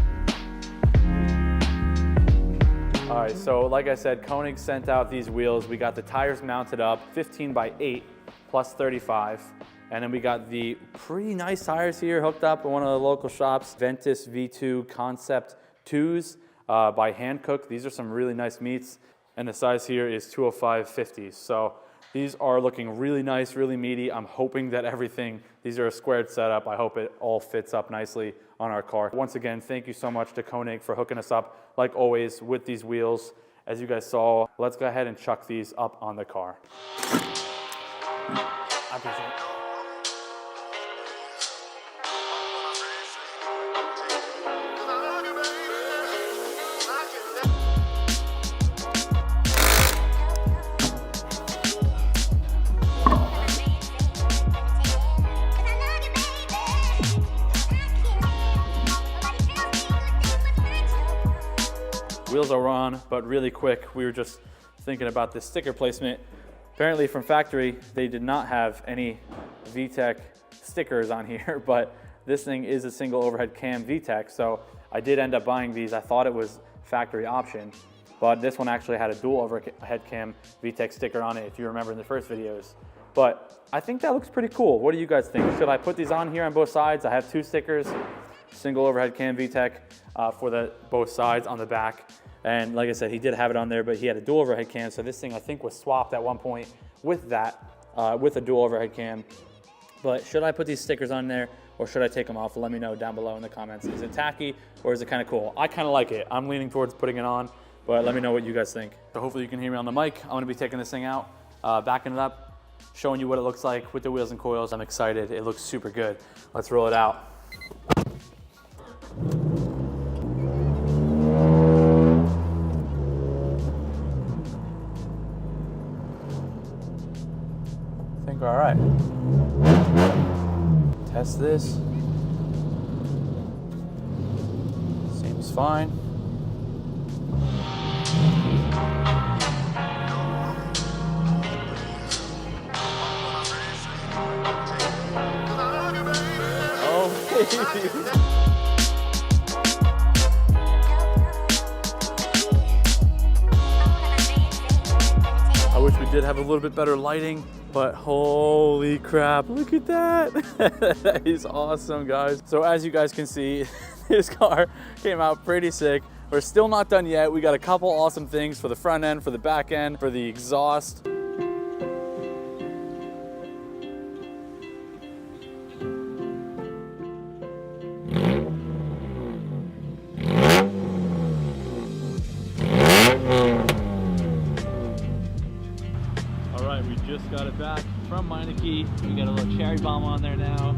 Speaker 2: All right, so like I said, Koenig sent out these wheels. We got the tires mounted up, 15x8 plus 35. And then we got the pretty nice tires here hooked up at one of the local shops, Ventus V2 Concept 2s by Hankook. These are some really nice meats, and the size here is 205/50s. So these are looking really nice, really meaty. I'm hoping that these are a squared setup. I hope it all fits up nicely on our car. Once again, thank you so much to Koenig for hooking us up, like always, with these wheels. As you guys saw, let's go ahead and chuck these up on the car. I appreciate it. Wheels are on, but really quick, we were just thinking about this sticker placement. Apparently from factory, they did not have any VTEC stickers on here, but this thing is a single overhead cam VTEC, so I did end up buying these. I thought it was factory option, but this one actually had a dual overhead cam VTEC sticker on it, if you remember in the first videos. But I think that looks pretty cool. What do you guys think? Should I put these on here on both sides? I have 2 stickers, single overhead cam VTEC for both sides on the back. And like I said, he did have it on there, but he had a dual overhead cam. So this thing I think was swapped at one point with that, with a dual overhead cam. But should I put these stickers on there or should I take them off? Let me know down below in the comments. Is it tacky or is it kind of cool? I kind of like it. I'm leaning towards putting it on, but let me know what you guys think. So hopefully you can hear me on the mic. I'm gonna be taking this thing out, backing it up, showing you what it looks like with the wheels and coils. I'm excited. It looks super good. Let's roll it out. I think we're all right. Test this. Seems fine. Oh, I wish we did have a little bit better lighting, but holy crap, look at that. That is awesome, guys. So as you guys can see, this car came out pretty sick. We're still not done yet. We got a couple awesome things for the front end, for the back end, for the exhaust.
Speaker 6: We just got it back from Meineke. We got a little cherry bomb on there now.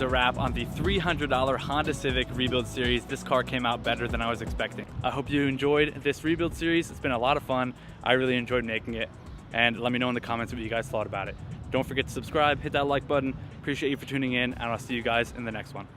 Speaker 6: A wrap on the $300 Honda Civic rebuild series. This car came out better than I was expecting. I hope you enjoyed this rebuild series. It's been a lot of fun. I really enjoyed making it, and let me know in the comments what you guys thought about it. Don't forget to subscribe, hit that like button. Appreciate you for tuning in, and I'll see you guys in the next one.